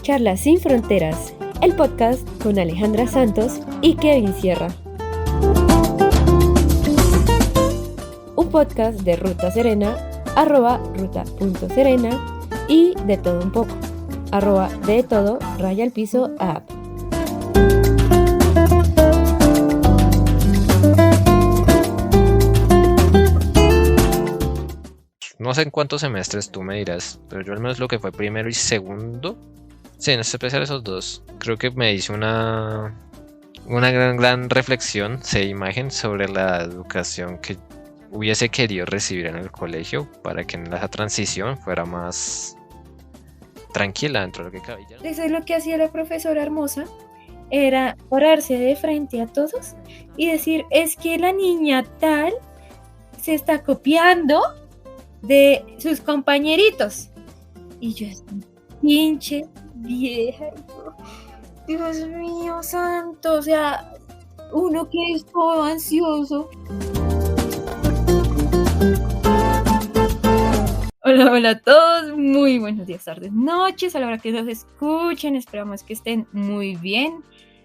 Charlas sin Fronteras, el podcast con Alejandra Santos y Kevin Sierra. Un podcast de Ruta Serena, @ruta.serena y de todo un poco, @de todo _app. No sé en cuántos semestres tú me dirás, pero yo al menos lo que fue primero y segundo, sí, en especial esos dos, creo que me hice una gran reflexión, imagen sobre la educación que hubiese querido recibir en el colegio para que en esa transición fuera más tranquila dentro de lo que cabía. Eso es lo que hacía la profesora hermosa, era pararse de frente a todos y decir, es que la niña tal se está copiando de sus compañeritos. Y yo, pinche vieja, Dios mío santo, o sea, uno que es todo ansioso. Hola a todos, muy buenos días, tardes, noches, a la hora que nos escuchen, esperamos que estén muy bien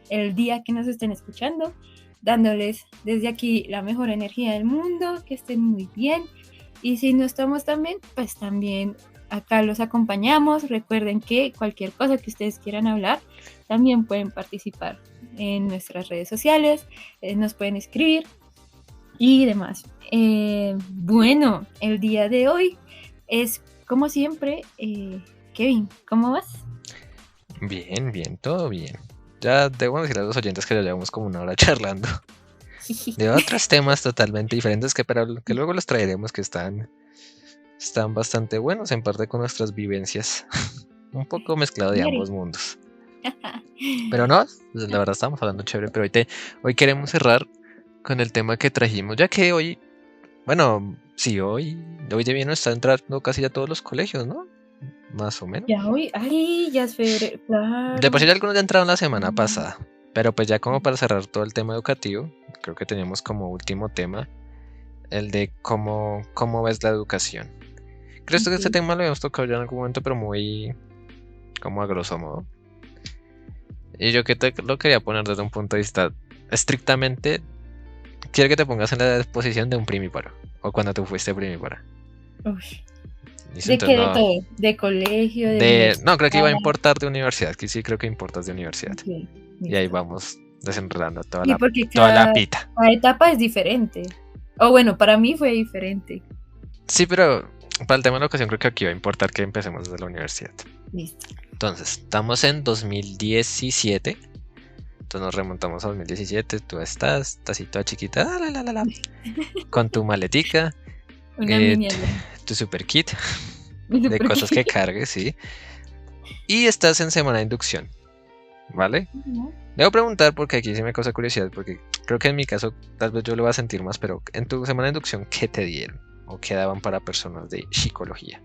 el día que nos estén escuchando, dándoles desde aquí la mejor energía del mundo, que estén muy bien. Y si no estamos tan bien, pues también acá los acompañamos. Recuerden que cualquier cosa que ustedes quieran hablar, también pueden participar en nuestras redes sociales, nos pueden escribir y demás. Bueno, el día de hoy es como siempre, Kevin, ¿cómo vas? Bien, todo bien. Ya debo decir a los oyentes que ya llevamos como una hora charlando de otros temas totalmente diferentes pero que luego los traeremos, que están bastante buenos, en parte con nuestras vivencias, un poco mezclado de ambos mundos. Pero no, la verdad estamos hablando chévere, pero hoy queremos cerrar con el tema que trajimos, ya que hoy de bien está entrando casi ya todos los colegios, ¿no? Más o menos. Ya es febrero, claro. De por sí ya algunos ya entraron la semana pasada, pero pues ya como para cerrar todo el tema educativo, creo que teníamos como último tema el de cómo ves la educación. Creo que este tema lo habíamos tocado ya en algún momento, pero muy como a grosso modo. Y yo lo quería poner desde un punto de vista estrictamente. Quiero que te pongas en la disposición de un primíparo, o cuando tú fuiste primíparo. ¿De qué? ¿De todo? ¿De colegio? No, creo que iba a importar de universidad, que sí creo que importas de universidad. Okay, y ahí vamos desenredando toda la pita. Cada etapa es diferente. O bueno, para mí fue diferente. Sí, pero para el tema de la ocasión creo que aquí va a importar que empecemos desde la universidad. Listo. Entonces, estamos en 2017. Entonces nos remontamos a 2017. Tú estás así toda chiquita, con tu maletica, tu super kit de cosas que cargues, sí. Y estás en semana de inducción, ¿vale? Debo preguntar porque aquí sí me causa curiosidad, porque creo que en mi caso tal vez yo lo voy a sentir más, pero en tu semana de inducción, ¿qué te dieron? ¿O qué daban para personas de psicología?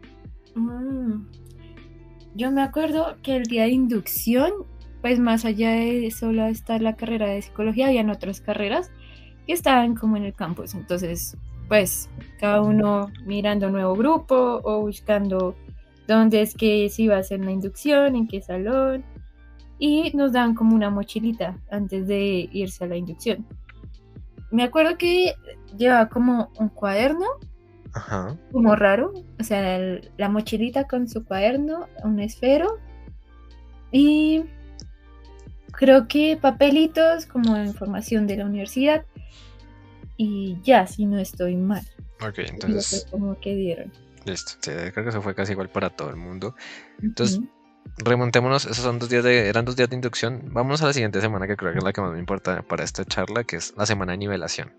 Yo me acuerdo que el día de inducción, pues más allá de solo estar la carrera de psicología, habían otras carreras que estaban como en el campus. Entonces, pues cada uno mirando un nuevo grupo o buscando dónde es que se iba a hacer la inducción, en qué salón. Y nos daban como una mochilita antes de irse a la inducción. Me acuerdo que llevaba como un cuaderno. Ajá. Como raro, o sea, la mochilita con su cuaderno, un esfero y creo que papelitos como información de la universidad y ya, si no estoy mal. Ok, entonces como que dieron. Listo, sí, creo que eso fue casi igual para todo el mundo. Entonces, remontémonos, esos son eran 2 días de inducción. Vamos a la siguiente semana, que creo que es la que más me importa para esta charla, que es la semana de nivelación.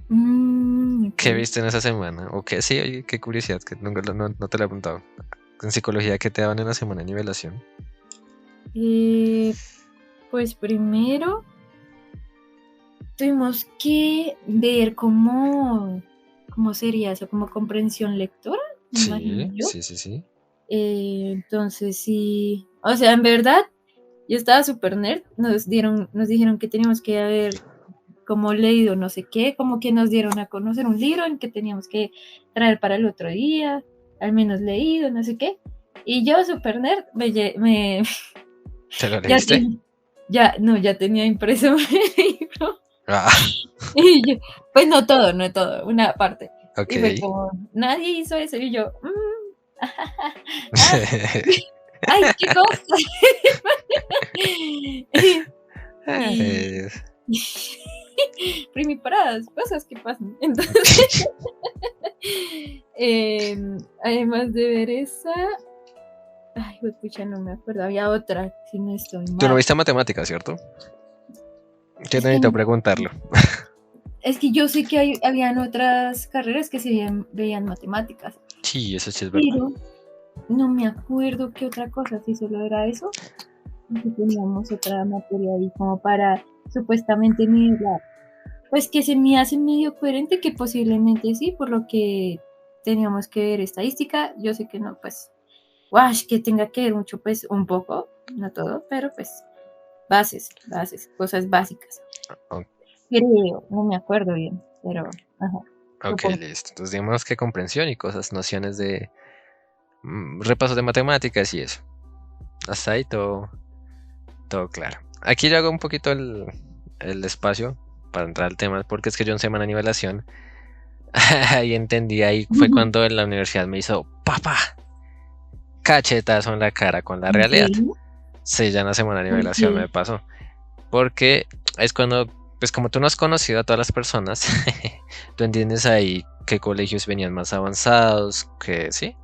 Okay. ¿Qué viste en esa semana? O qué, sí, oye, qué curiosidad, que nunca no te lo he preguntado. En psicología, ¿qué te daban en la semana de nivelación? Pues primero tuvimos que ver cómo sería eso, como comprensión lectora. Sí. Entonces sí, o sea, en verdad yo estaba súper nerd, nos dijeron que teníamos que haber como leído no sé qué, como que nos dieron a conocer un libro en que teníamos que traer para el otro día, al menos leído, no sé qué, Y yo, super nerd, me ¿Te lo ya, leíste? ya tenía impreso mi libro. Ah, Y yo, pues no todo, una parte. ok. Y fue como, nadie hizo eso. Y yo, ah, ay, qué cosa. y, Eh, primiparadas, cosas que pasan. Entonces, además de ver esa, ay, pucha, no me acuerdo, había otra, si no estoy Tú no mal. viste matemáticas, ¿cierto? Yo Es que, necesito preguntarlo. es que yo sé que habían otras carreras que se veían matemáticas, Sí, eso sí es verdad. pero no me acuerdo qué otra cosa, si solo era eso, porque teníamos otra materia ahí como para supuestamente nivelar. Pues que se me hace medio coherente que posiblemente sí, por lo que teníamos que ver estadística. Yo sé que no, pues, wash, que tenga que ver mucho, pues, un poco, no todo, pero pues, bases, cosas básicas. Ok, Creo, no me acuerdo bien, pero, ajá, supongo. listo. Entonces digamos que comprensión y cosas, nociones de repaso de matemáticas y eso. Hasta ahí todo claro. Aquí yo hago un poquito el espacio para entrar al tema, porque es que yo en semana de nivelación, ahí entendí, ahí fue cuando en la universidad me hizo papá, cachetazo en la cara con la ¿En realidad. serio? Sí, ya en la semana de ¿Por nivelación qué? me pasó. Porque es cuando, pues como tú no has conocido a todas las personas, tú entiendes ahí qué colegios venían más avanzados, que sí.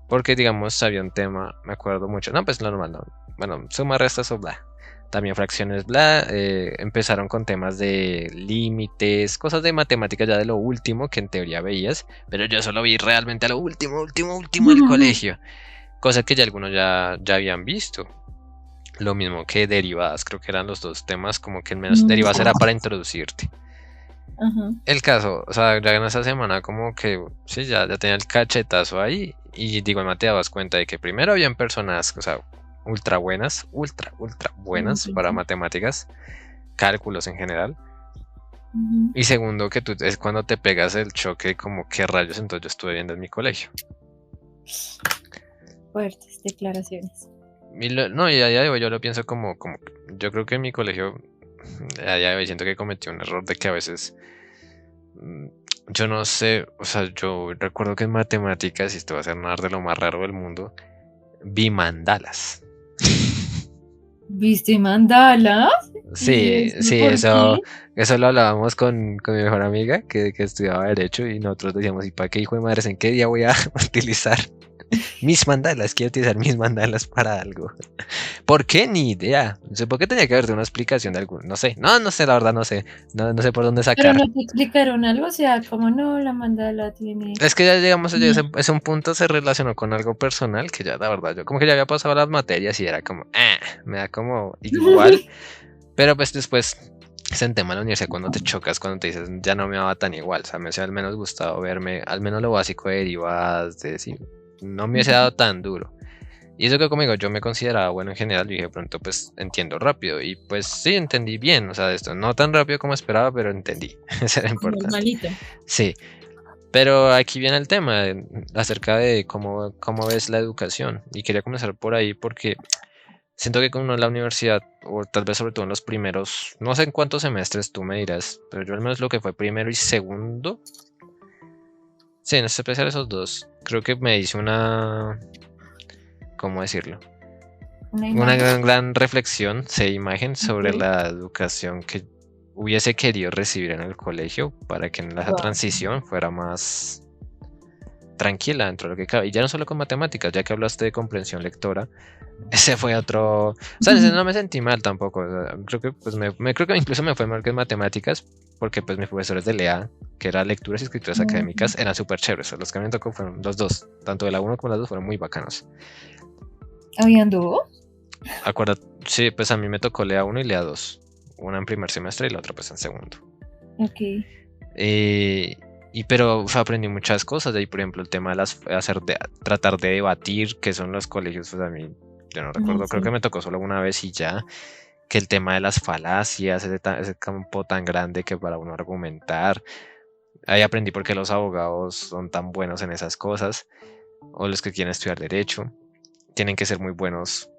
Porque digamos había un tema, me acuerdo mucho, no, pues lo normal, no. Bueno, suma, resta, eso, bla. También fracciones, bla. Empezaron con temas de límites, cosas de matemáticas ya de lo último que en teoría veías, pero yo solo vi realmente a lo último del colegio, cosa que ya algunos ya habían visto. Lo mismo que derivadas, creo que eran los dos temas, como que el menos derivadas era para introducirte. Ajá. El caso, o sea, ya en esa semana como que, sí, ya tenía el cachetazo ahí y digo, te dabas cuenta de que primero habían personas, o sea, ultra buenas, ultra buenas para matemáticas, cálculos en general. Y segundo, que tú es cuando te pegas el choque, como qué rayos entonces yo estuve viendo en mi colegio. Fuertes declaraciones. No, y a día de hoy yo lo pienso como, yo creo que en mi colegio, a día de hoy siento que cometí un error de que a veces, yo no sé, o sea, yo recuerdo que en matemáticas, y esto va a ser nada de lo más raro del mundo, vi mandalas. ¿Viste mandalas? ¿Y Sí, eso sí, por qué? eso lo hablábamos con mi mejor amiga que estudiaba Derecho y nosotros decíamos, ¿y para qué hijo de madres en qué día voy a utilizar mis mandalas? Quiero utilizar mis mandalas para algo. ¿Por qué? Ni idea. Supongo que tenía que haber una explicación de algún, no sé, no sé, la verdad no sé, no sé por dónde Pero sacar. no te explicaron algo, o sea, como no, la mandala tiene. Es que ya llegamos allá, ese un punto se relacionó con algo personal que ya la verdad yo como que ya había pasado las materias y era como, me da como igual. Pero pues después senté mal en la universidad cuando te chocas, cuando te dices, ya no me daba tan igual. O sea, me hubiese al menos gustado verme, al menos lo básico de derivadas, de decir, no me hubiese dado tan duro. Y eso que conmigo yo me consideraba bueno en general, y dije, pronto pues entiendo rápido. Y pues sí, entendí bien, o sea, esto no tan rápido como esperaba, pero entendí. Eso era importante. Normalito. Sí, pero aquí viene el tema acerca de cómo ves la educación. Y quería comenzar por ahí porque siento que como en la universidad, o tal vez sobre todo en los primeros, no sé en cuántos semestres tú me dirás, pero yo al menos lo que fue primero y segundo, sí, en especial esos dos, creo que me hice ¿cómo decirlo? Una Una imagen. gran reflexión, imagen sobre Ok. la educación que hubiese querido recibir en el colegio para que en la Wow. transición fuera más tranquila dentro de lo que cabe. Y ya no solo con matemáticas, ya que hablaste de comprensión lectora, ese fue otro. O sea, ese no me sentí mal tampoco. O sea, creo que pues creo que incluso me fue mal que en matemáticas, porque pues mis profesores de LEA, que era lecturas y escrituras académicas, eran súper chéveres. Los que me tocó fueron los dos, tanto de la 1 como la 2 fueron muy bacanos. ¿Habían dos? Acuérdate, sí, pues a mí me tocó LEA 1 y LEA 2. Una en primer semestre y la otra pues en segundo. Ok. Pero uf, aprendí muchas cosas. De ahí, por ejemplo, el tema de tratar de debatir, que son los colegios, pues a mí, yo no recuerdo, creo que Sí. me tocó solo una vez y ya. Que el tema de las falacias, ese campo tan grande que para uno argumentar. Ahí aprendí por qué los abogados son tan buenos en esas cosas. o los que quieren estudiar derecho, tienen que ser muy buenos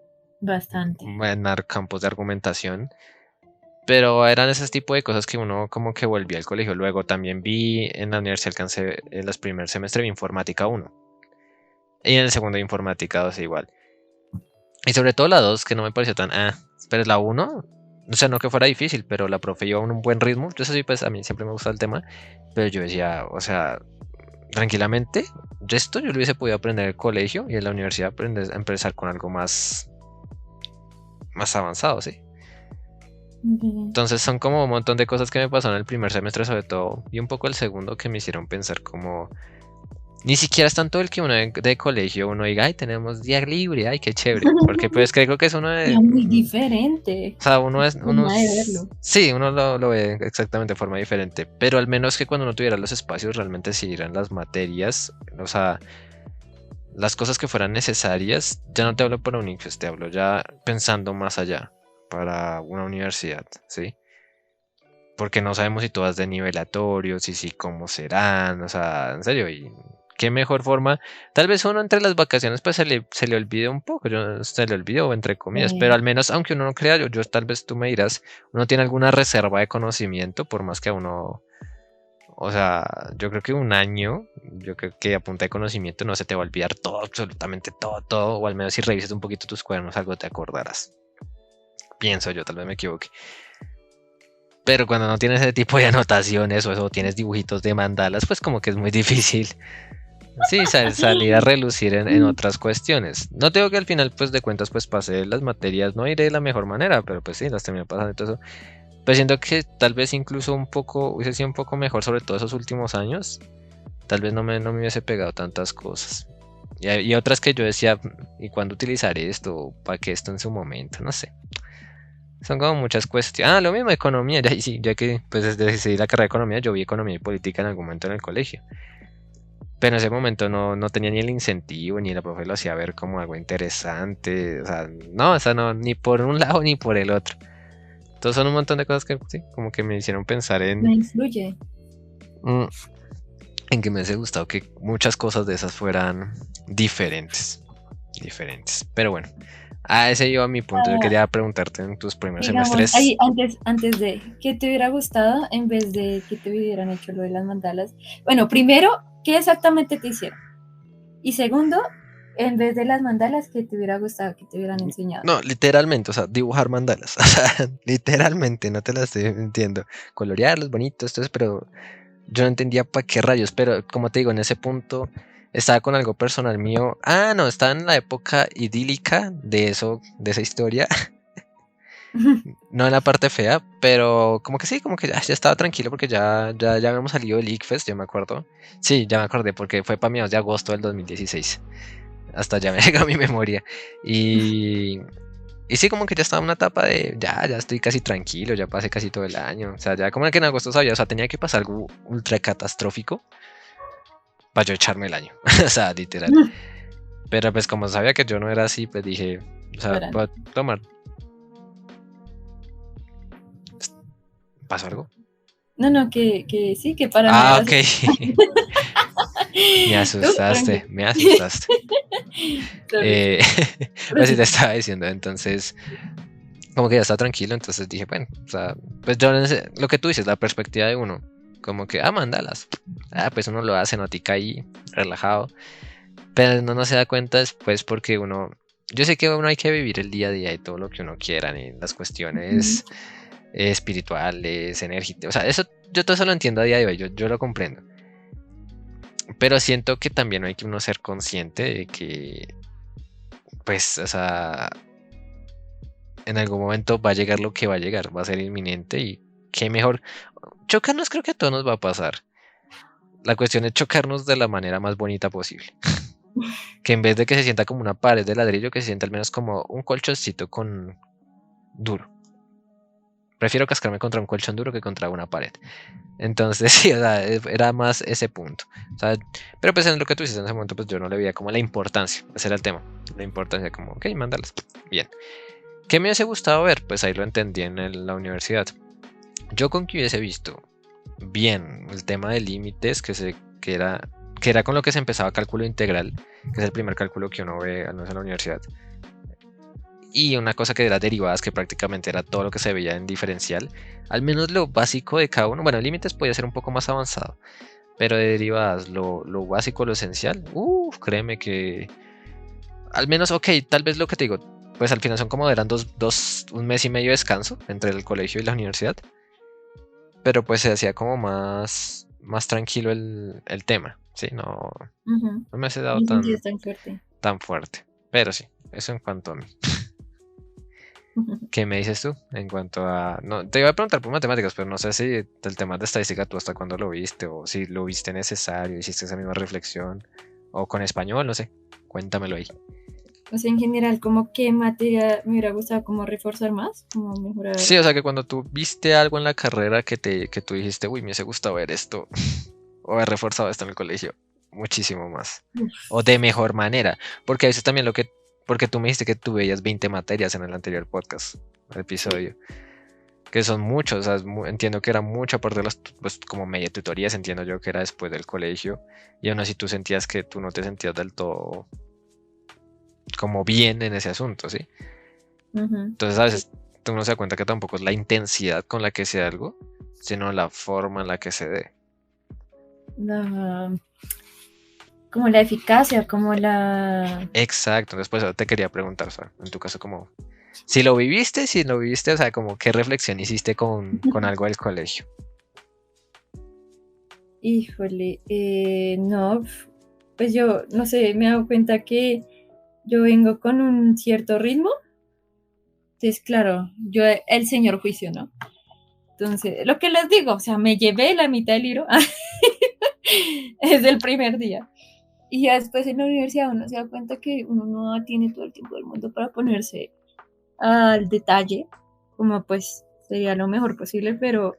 Bastante. en campos de argumentación. Pero eran ese tipo de cosas que uno como que volvía al colegio. Luego también vi en la universidad, alcancé en los primeros semestres, vi informática 1. Y en el segundo informática 2 igual. Y sobre todo la 2 que no me pareció tan... pero la 1, o sea, no que fuera difícil, pero la profe iba a un buen ritmo. Yo eso sí, pues a mí siempre me gusta el tema. Pero yo decía, o sea, tranquilamente, esto yo lo hubiese podido aprender en el colegio y en la universidad aprender a empezar con algo más avanzado, ¿sí? Entonces son como un montón de cosas que me pasaron el primer semestre sobre todo y un poco el segundo que me hicieron pensar como ni siquiera es tanto el que uno de colegio uno diga, ay, tenemos día libre, ay, qué chévere, porque pues creo que es uno de... Es muy diferente. O sea, uno es... Forma de verlo. Sí, uno lo ve exactamente de forma diferente, pero al menos que cuando uno tuviera los espacios realmente siguieran las materias, o sea, las cosas que fueran necesarias, ya no te hablo para un ICFES, te hablo ya pensando más allá para una universidad, ¿sí? Porque no sabemos si todas de nivelatorios y si cómo serán, o sea, en serio, y qué mejor forma, tal vez uno entre las vacaciones pues se le olvide un poco, se le olvidó entre comillas, pero al menos aunque uno no crea, yo tal vez tú me dirás, uno tiene alguna reserva de conocimiento, por más que a uno, o sea, yo creo que un año, yo creo que a punta de conocimiento no se te va a olvidar todo, absolutamente todo, o al menos si revisas un poquito tus cuadernos algo te acordarás. Pienso yo, tal vez me equivoque. Pero cuando no tienes ese tipo de anotaciones o eso, tienes dibujitos de mandalas, pues como que es muy difícil. Sí, salir a relucir en otras cuestiones. No tengo que al final, pues de cuentas, pues pasé las materias, no iré de la mejor manera, pero pues sí, las terminé pasando y todo eso. Pero siento que tal vez incluso un poco, hubiese sido un poco mejor, sobre todo esos últimos años. Tal vez no me hubiese pegado tantas cosas. Y otras que yo decía, ¿y cuándo utilizaré esto? ¿Para qué esto en su momento? No sé. Son como muchas cuestiones. Lo mismo economía, ya que pues desde que decidí la carrera de economía, yo vi economía y política en algún momento en el colegio. Pero en ese momento no tenía ni el incentivo, ni la profe lo hacía ver como algo interesante. O sea, no, ni por un lado ni por el otro. Entonces son un montón de cosas que sí, como que me hicieron pensar Me influye. En que me hubiese gustado que muchas cosas de esas fueran diferentes. Pero bueno. Ese iba a mi punto. Yo quería preguntarte en tus primeros semestres. Antes de, ¿qué te hubiera gustado en vez de que te hubieran hecho lo de las mandalas? Bueno, primero, ¿qué exactamente te hicieron? Y segundo, en vez de las mandalas, ¿qué te hubiera gustado que te hubieran enseñado? No, literalmente, o sea, dibujar mandalas. O sea, literalmente, no te las estoy mintiendo. Colorearlos, bonitos, todo eso, pero yo no entendía para qué rayos. Pero como te digo, en ese punto estaba con algo personal mío. No, estaba en la época idílica de eso, de esa historia. No en la parte fea, pero como que sí, como que ya estaba tranquilo porque ya habíamos salido del ICFES, ya me acuerdo. Sí, ya me acordé porque fue para mediados de agosto del 2016. Hasta ya me llega a mi memoria. Y sí, como que ya estaba en una etapa de ya estoy casi tranquilo, ya pasé casi todo el año. O sea, ya como que en agosto sabía, o sea, tenía que pasar algo ultra catastrófico para yo echarme el año. O sea, literal. Pero pues como sabía que yo no era así, pues dije, o sea, puedo tomar. ¿Pasó algo? No, que sí, que para mí. Ok. Me asustaste. Pues sí te estaba diciendo, entonces como que ya está tranquilo, entonces dije, bueno, o sea, pues yo lo que tú dices, la perspectiva de uno, como que, mandalas, pues uno lo hace notica ahí, relajado, pero no se da cuenta después porque yo sé que uno hay que vivir el día a día y todo lo que uno quiera, y las cuestiones espirituales, energéticas, o sea, eso, yo todo eso lo entiendo a día de hoy, yo lo comprendo. Pero siento que también hay que uno ser consciente de que, pues, o sea, en algún momento va a llegar lo que va a llegar, va a ser inminente y qué mejor. Chocarnos creo que a todos nos va a pasar. La cuestión es chocarnos de la manera más bonita posible. Que en vez de que se sienta como una pared de ladrillo, que se sienta al menos como un colchoncito con duro. Prefiero cascarme contra un colchón duro que contra una pared. Entonces, sí, o sea, era más ese punto. O sea, pero pues en lo que tú dices en ese momento, pues yo no le veía como la importancia. Ese era el tema. La importancia como, ok, mándalas. Bien. ¿Qué me hubiese gustado ver? Pues ahí lo entendí en la universidad. Yo con que hubiese visto bien el tema de límites, que era que era con lo que se empezaba cálculo integral, que es el primer cálculo que uno ve al menos en la universidad. Y una cosa que era derivadas, que prácticamente era todo lo que se veía en diferencial, al menos lo básico de cada uno. Bueno, en límites podía ser un poco más avanzado, pero de derivadas, lo básico, lo esencial, créeme que al menos, ok, tal vez lo que te digo, pues al final son como eran un mes y medio de descanso entre el colegio y la universidad, pero pues se hacía como más tranquilo el tema, ¿sí? No, no me ha dado No sentías tan fuerte. tan fuerte, pero sí, eso en cuanto a mí. ¿Qué me dices tú en cuanto a... No, te iba a preguntar por matemáticas, pero no sé si el tema de estadística tú hasta cuándo lo viste o si lo viste necesario, hiciste esa misma reflexión o con español, no sé, cuéntamelo ahí. O sea, en general, ¿como qué materia me hubiera gustado como reforzar más? Como mejorar. Sí, o sea que cuando tú viste algo en la carrera que tú dijiste, uy, me hubiese gustado ver esto o haber reforzado esto en el colegio muchísimo más Uf. o de mejor manera, porque a veces también porque tú me dijiste que tú veías 20 materias en el anterior podcast, el episodio. Que son muchos, o sea, entiendo que era mucha parte de los, pues como media tutorías, entiendo yo que era después del colegio, y aún así tú sentías que tú no te sentías del todo como bien en ese asunto, ¿sí? Entonces a veces tú no se da cuenta que tampoco es la intensidad con la que se algo, sino la forma en la que se dé. Como la eficacia, como la... Exacto, después te quería preguntar, o sea, en tu caso como, si lo viviste, o sea, como qué reflexión hiciste con algo del colegio. Híjole, no, pues yo, no sé, me he dado cuenta que yo vengo con un cierto ritmo. Entonces, claro, yo, el señor juicio, ¿no? Entonces, lo que les digo, o sea, me llevé la mitad del libro es el primer día. Y ya después en la universidad uno se da cuenta que uno no tiene todo el tiempo del mundo para ponerse al detalle, como pues sería lo mejor posible, pero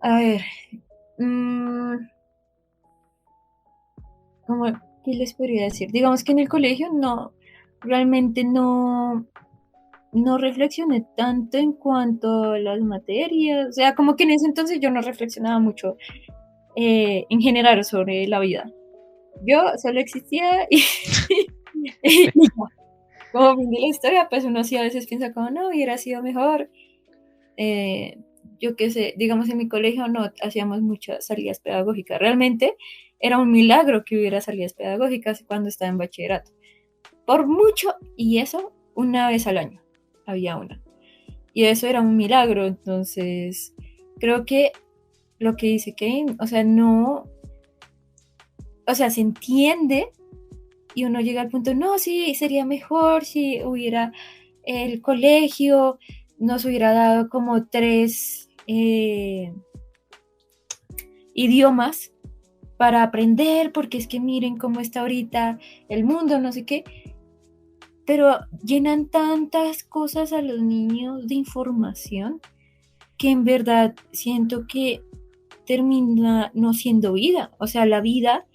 a ver, ¿cómo, qué les podría decir? Digamos que en el colegio no, realmente no reflexioné tanto en cuanto a las materias, o sea, como que en ese entonces yo no reflexionaba mucho en general sobre la vida. Yo solo existía y ya. Como fin de la historia, pues uno sí a veces piensa como, no, hubiera sido mejor. Yo qué sé, digamos en mi colegio no hacíamos muchas salidas pedagógicas. Realmente era un milagro que hubiera salidas pedagógicas cuando estaba en bachillerato. Por mucho, y eso una vez al año había una. Y eso era un milagro. Entonces, creo que lo que dice Kane, o sea, no, o sea, se entiende y uno llega al punto, no, sí, sería mejor si hubiera el colegio, nos hubiera dado como 3 idiomas para aprender, porque es que miren cómo está ahorita el mundo, no sé qué. Pero llenan tantas cosas a los niños de información que en verdad siento que termina no siendo vida. O sea, la vida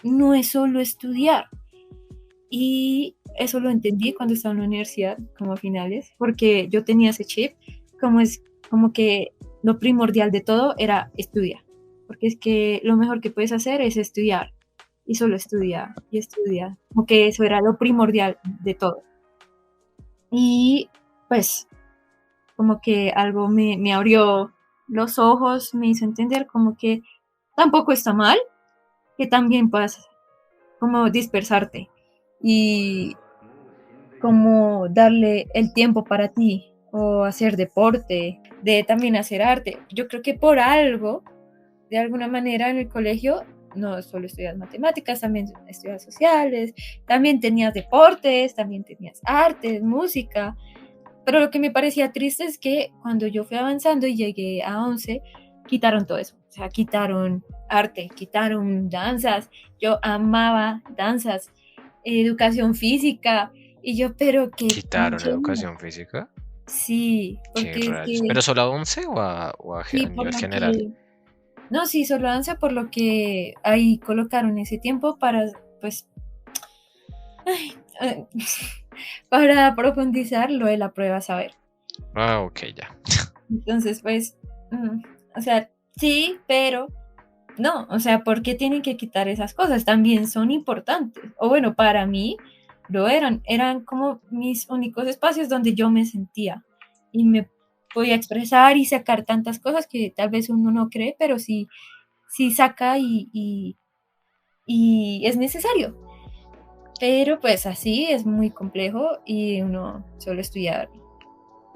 no es solo estudiar. Y eso lo entendí cuando estaba en la universidad, como a finales, porque yo tenía ese chip, como que lo primordial de todo era estudiar. Porque es que lo mejor que puedes hacer es estudiar. Y solo estudiar y estudiar. Como que eso era lo primordial de todo. Y pues como que algo me abrió los ojos, me hizo entender como que tampoco está mal, que también puedas como dispersarte y como darle el tiempo para ti o hacer deporte, de también hacer arte. Yo creo que por algo, de alguna manera en el colegio, no solo estudias matemáticas, también estudias sociales, también tenías deportes, también tenías artes, música. Pero lo que me parecía triste es que cuando yo fui avanzando y llegué a 11, quitaron todo eso. O sea, quitaron arte, quitaron danzas. Yo amaba danzas, educación física. Y yo, pero qué tan ¿Quitaron chévere. educación física? Sí, ¿Qué porque es rayos? que, ¿Pero solo a 11 o sí, a por nivel lo general? que, no, sí, solo danza, por lo que ahí colocaron ese tiempo para, pues, eh, para profundizar lo de la prueba saber. Ah, ok, ya. Entonces, pues, o sea, Sí, pero no, o sea, ¿por qué tienen que quitar esas cosas? También son importantes. O bueno, para mí lo eran como mis únicos espacios donde yo me sentía y me podía expresar y sacar tantas cosas que tal vez uno no cree, pero sí, sí saca y es necesario. Pero pues así es muy complejo y uno suele estudiar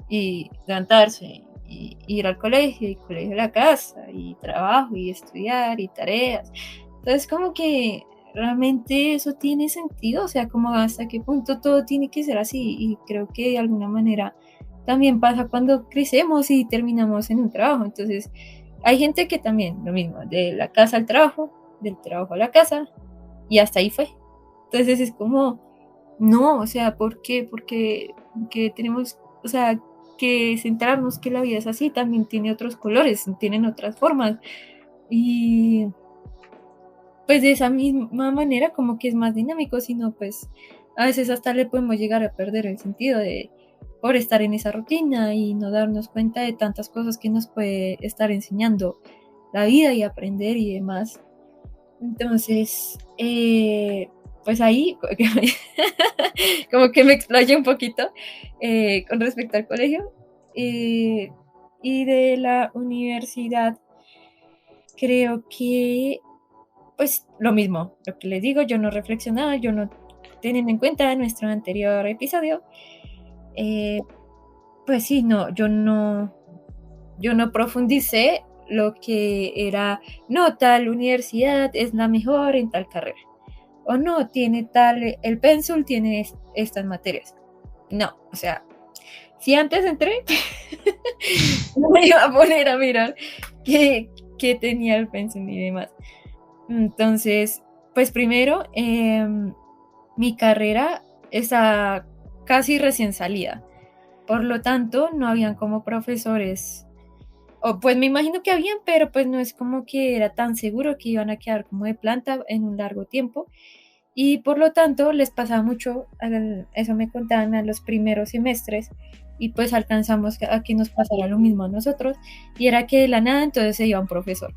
y levantarse y ir al colegio y colegio a la casa y trabajo y estudiar y tareas. Entonces como que realmente eso tiene sentido, o sea, como hasta qué punto todo tiene que ser así y creo que de alguna manera también pasa cuando crecemos y terminamos en un trabajo. Entonces hay gente que también lo mismo, de la casa al trabajo, del trabajo a la casa y hasta ahí fue. Entonces es como, no, o sea, ¿por qué? Porque tenemos, o sea, que centrarnos que la vida es así, también tiene otros colores, tienen otras formas. Y pues de esa misma manera como que es más dinámico, sino pues a veces hasta le podemos llegar a perder el sentido de por estar en esa rutina y no darnos cuenta de tantas cosas que nos puede estar enseñando la vida y aprender y demás. Entonces, pues ahí como que me explayé un poquito con respecto al colegio. Y de la universidad, creo que, pues lo mismo, lo que les digo, yo no reflexionaba, yo no, teniendo en cuenta nuestro anterior episodio, eh, pues sí, no, yo no profundicé lo que era, no, tal universidad es la mejor en tal carrera, o no, tiene tal, el pénsul tiene estas materias. No, o sea, si antes entré, no me iba a poner a mirar qué tenía el pénsul y demás. Entonces, pues primero, mi carrera está casi recién salida. Por lo tanto, no habían como profesores, o pues me imagino que habían, pero pues no es como que era tan seguro que iban a quedar como de planta en un largo tiempo. Y por lo tanto, les pasaba mucho, eso me contaban a los primeros semestres, y pues alcanzamos a que nos pasara lo mismo a nosotros, y era que de la nada entonces se iba un profesor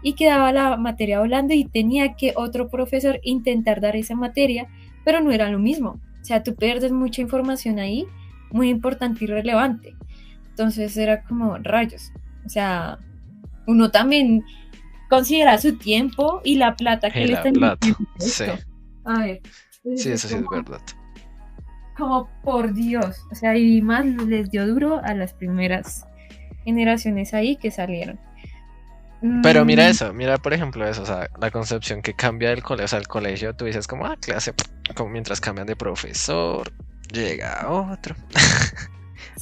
y quedaba la materia volando y tenía que otro profesor intentar dar esa materia, pero no era lo mismo. O sea, tú pierdes mucha información ahí, muy importante y relevante. Entonces era como rayos. O sea, uno también considera su tiempo y la plata que Y le la están plata, metiendo a sí. esto. A ver, Sí, es eso sí es como, verdad. como por Dios. O sea, y más les dio duro a las primeras generaciones ahí que salieron. Pero mira Mm, eso, mira por ejemplo eso, o sea, la concepción que cambia del colegio, o sea, el colegio, tú dices como, clase, como mientras cambian de profesor, llega otro,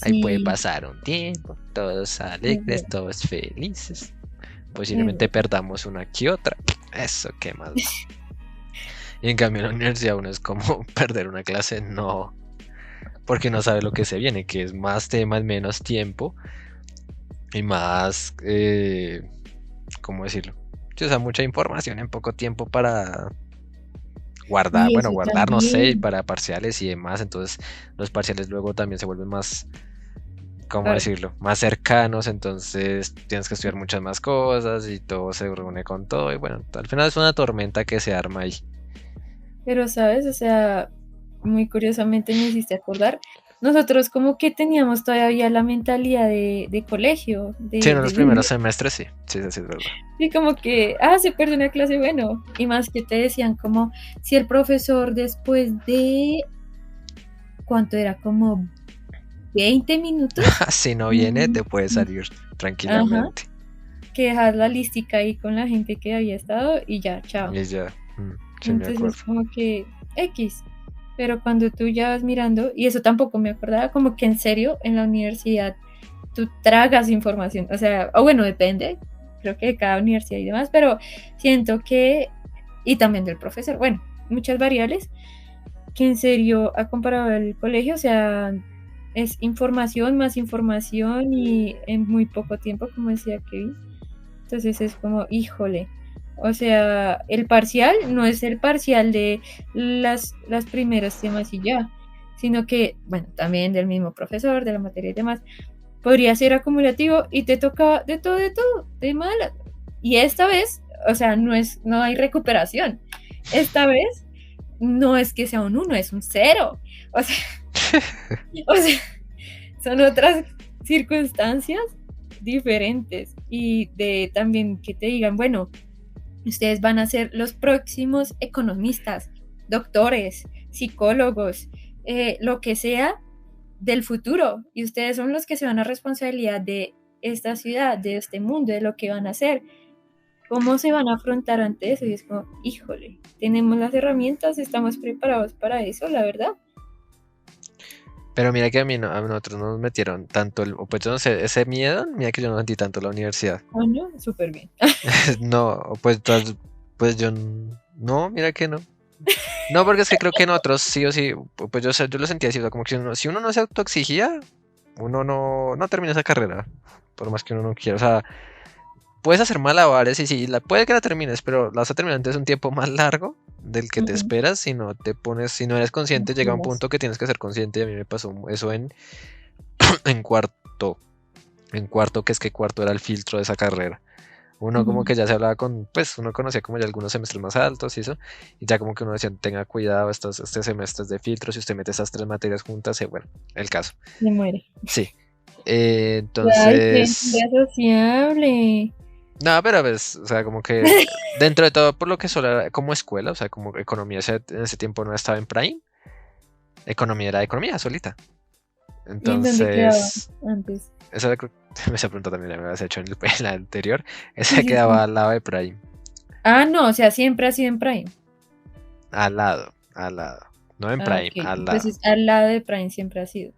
ahí puede sí, pasar un tiempo, todos es alegres, verdad, todos felices, es posiblemente verdad. perdamos una que otra, eso qué más da. Y en cambio en la universidad uno es como perder una clase, no, porque no sabe lo que se viene, que es más temas, menos tiempo y más, ¿cómo decirlo? Sí, o sea, mucha información en poco tiempo para guardar, Y bueno, eso guardar, no sé, también, para parciales y demás. Entonces, los parciales luego también se vuelven más, ¿cómo claro. decirlo? Más cercanos. Entonces, tienes que estudiar muchas más cosas y todo se reúne con todo. Y bueno, al final es una tormenta que se arma ahí. Pero, ¿sabes? O sea, muy curiosamente me hiciste acordar. Nosotros como que teníamos todavía la mentalidad de colegio, Sí, en de los niño. primeros semestres sí, sí, sí, es verdad. Y como que, se perdió una clase, bueno. Y más que te decían como si el profesor después de, ¿cuánto era? Como 20 minutos. Si no viene, Mm, te puedes salir ajá. tranquilamente. Que dejas la listica ahí con la gente que había estado y ya, chao. Y ya, sí me Entonces, acuerdo. como que X. Pero cuando tú ya vas mirando, y eso tampoco me acordaba, como que en serio, en la universidad tú tragas información. O sea, o bueno, depende, creo que de cada universidad y demás, pero siento que, y también del profesor, bueno, muchas variables, que en serio, ha comparado el colegio, o sea, es información más información y en muy poco tiempo, como decía Kevin. Entonces es como, híjole. O sea, el parcial no es el parcial de las primeros temas y ya, sino que, bueno, también del mismo profesor, de la materia y demás, podría ser acumulativo y te toca de todo, de mala. Y esta vez, o sea, no hay recuperación. Esta vez no es que sea un 1, es un 0. O sea, son otras circunstancias diferentes. Y de también que te digan, bueno, ustedes van a ser los próximos economistas, doctores, psicólogos, lo que sea del futuro. Y ustedes son los que se van a responsabilidad de esta ciudad, de este mundo, de lo que van a hacer. ¿Cómo se van a afrontar ante eso? Y es como, híjole, tenemos las herramientas, estamos preparados para eso, la verdad. Pero mira que a nosotros nos metieron tanto pues yo no sé, ese miedo, mira que yo no sentí tanto la universidad. Coño, súper bien. No, pues yo no, mira que no. No, porque es que creo que en otros sí o sí, pues yo lo sentía así, o sea, como que si uno no se autoexigía, uno no termina esa carrera, por más que uno no quiera, o sea, puedes hacer malabares y sí, puede que la termines, pero la vas a terminar antes de un tiempo más largo del que te esperas si no te pones, si no eres consciente, llega un punto que tienes que ser consciente y a mí me pasó eso en cuarto, que es que cuarto era el filtro de esa carrera. Uno como que ya se hablaba pues uno conocía como ya algunos semestres más altos y eso, y ya como que uno decía, tenga cuidado, este semestre es de filtro, si usted mete esas 3 materias juntas, bueno, el caso. Se muere. Sí. Entonces... ¡Ay, qué sociable! No, pero ves, o sea, como que dentro de todo, por lo que solo era como escuela, o sea, como economía en ese tiempo no estaba en Prime, economía era economía solita. Entonces... ¿Y en dónde quedaba antes? Esa pregunta también me habías hecho en la anterior. Esa quedaba al lado de Prime. Ah, no, o sea, siempre ha sido en Prime. Al lado. No en Prime, okay. al lado. Entonces, al lado de Prime siempre ha sido.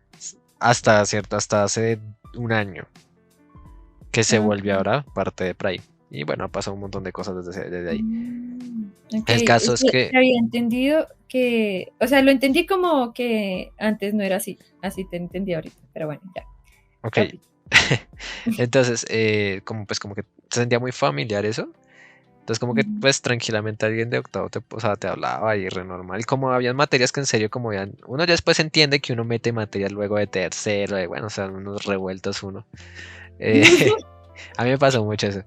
Hasta hace un año. Que se volvió ahora parte de Prime. Y bueno, ha pasado un montón de cosas desde ahí. Okay. El caso es que... Había entendido que... O sea, lo entendí como que antes no era así. Así te entendí ahorita. Pero bueno, ya. Ok. Entonces, como que se sentía muy familiar eso. Entonces como que pues tranquilamente alguien de octavo te hablaba y re normal. Y como habían materias que en serio como uno ya después entiende que uno mete materias luego de tercero, bueno, o sea, unos revueltos uno. A mí me pasó mucho eso.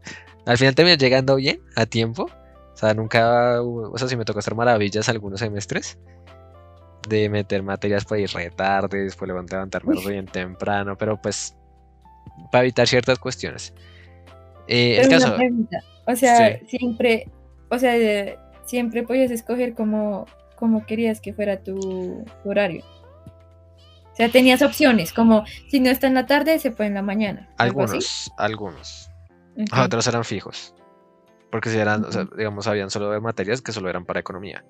Al final terminé llegando bien, a tiempo. O sea, nunca, o sea, sí me tocó hacer maravillas algunos semestres. De meter materias para ir re tarde, después levantarme bien temprano, pero pues para evitar ciertas cuestiones. El caso... O sea, sí. siempre podías escoger como querías que fuera tu horario. O sea, tenías opciones, como si no está en la tarde, se puede en la mañana. Algunos. Okay. Otros eran fijos. Porque si eran, o sea, digamos, habían solo materias que solo eran para economía.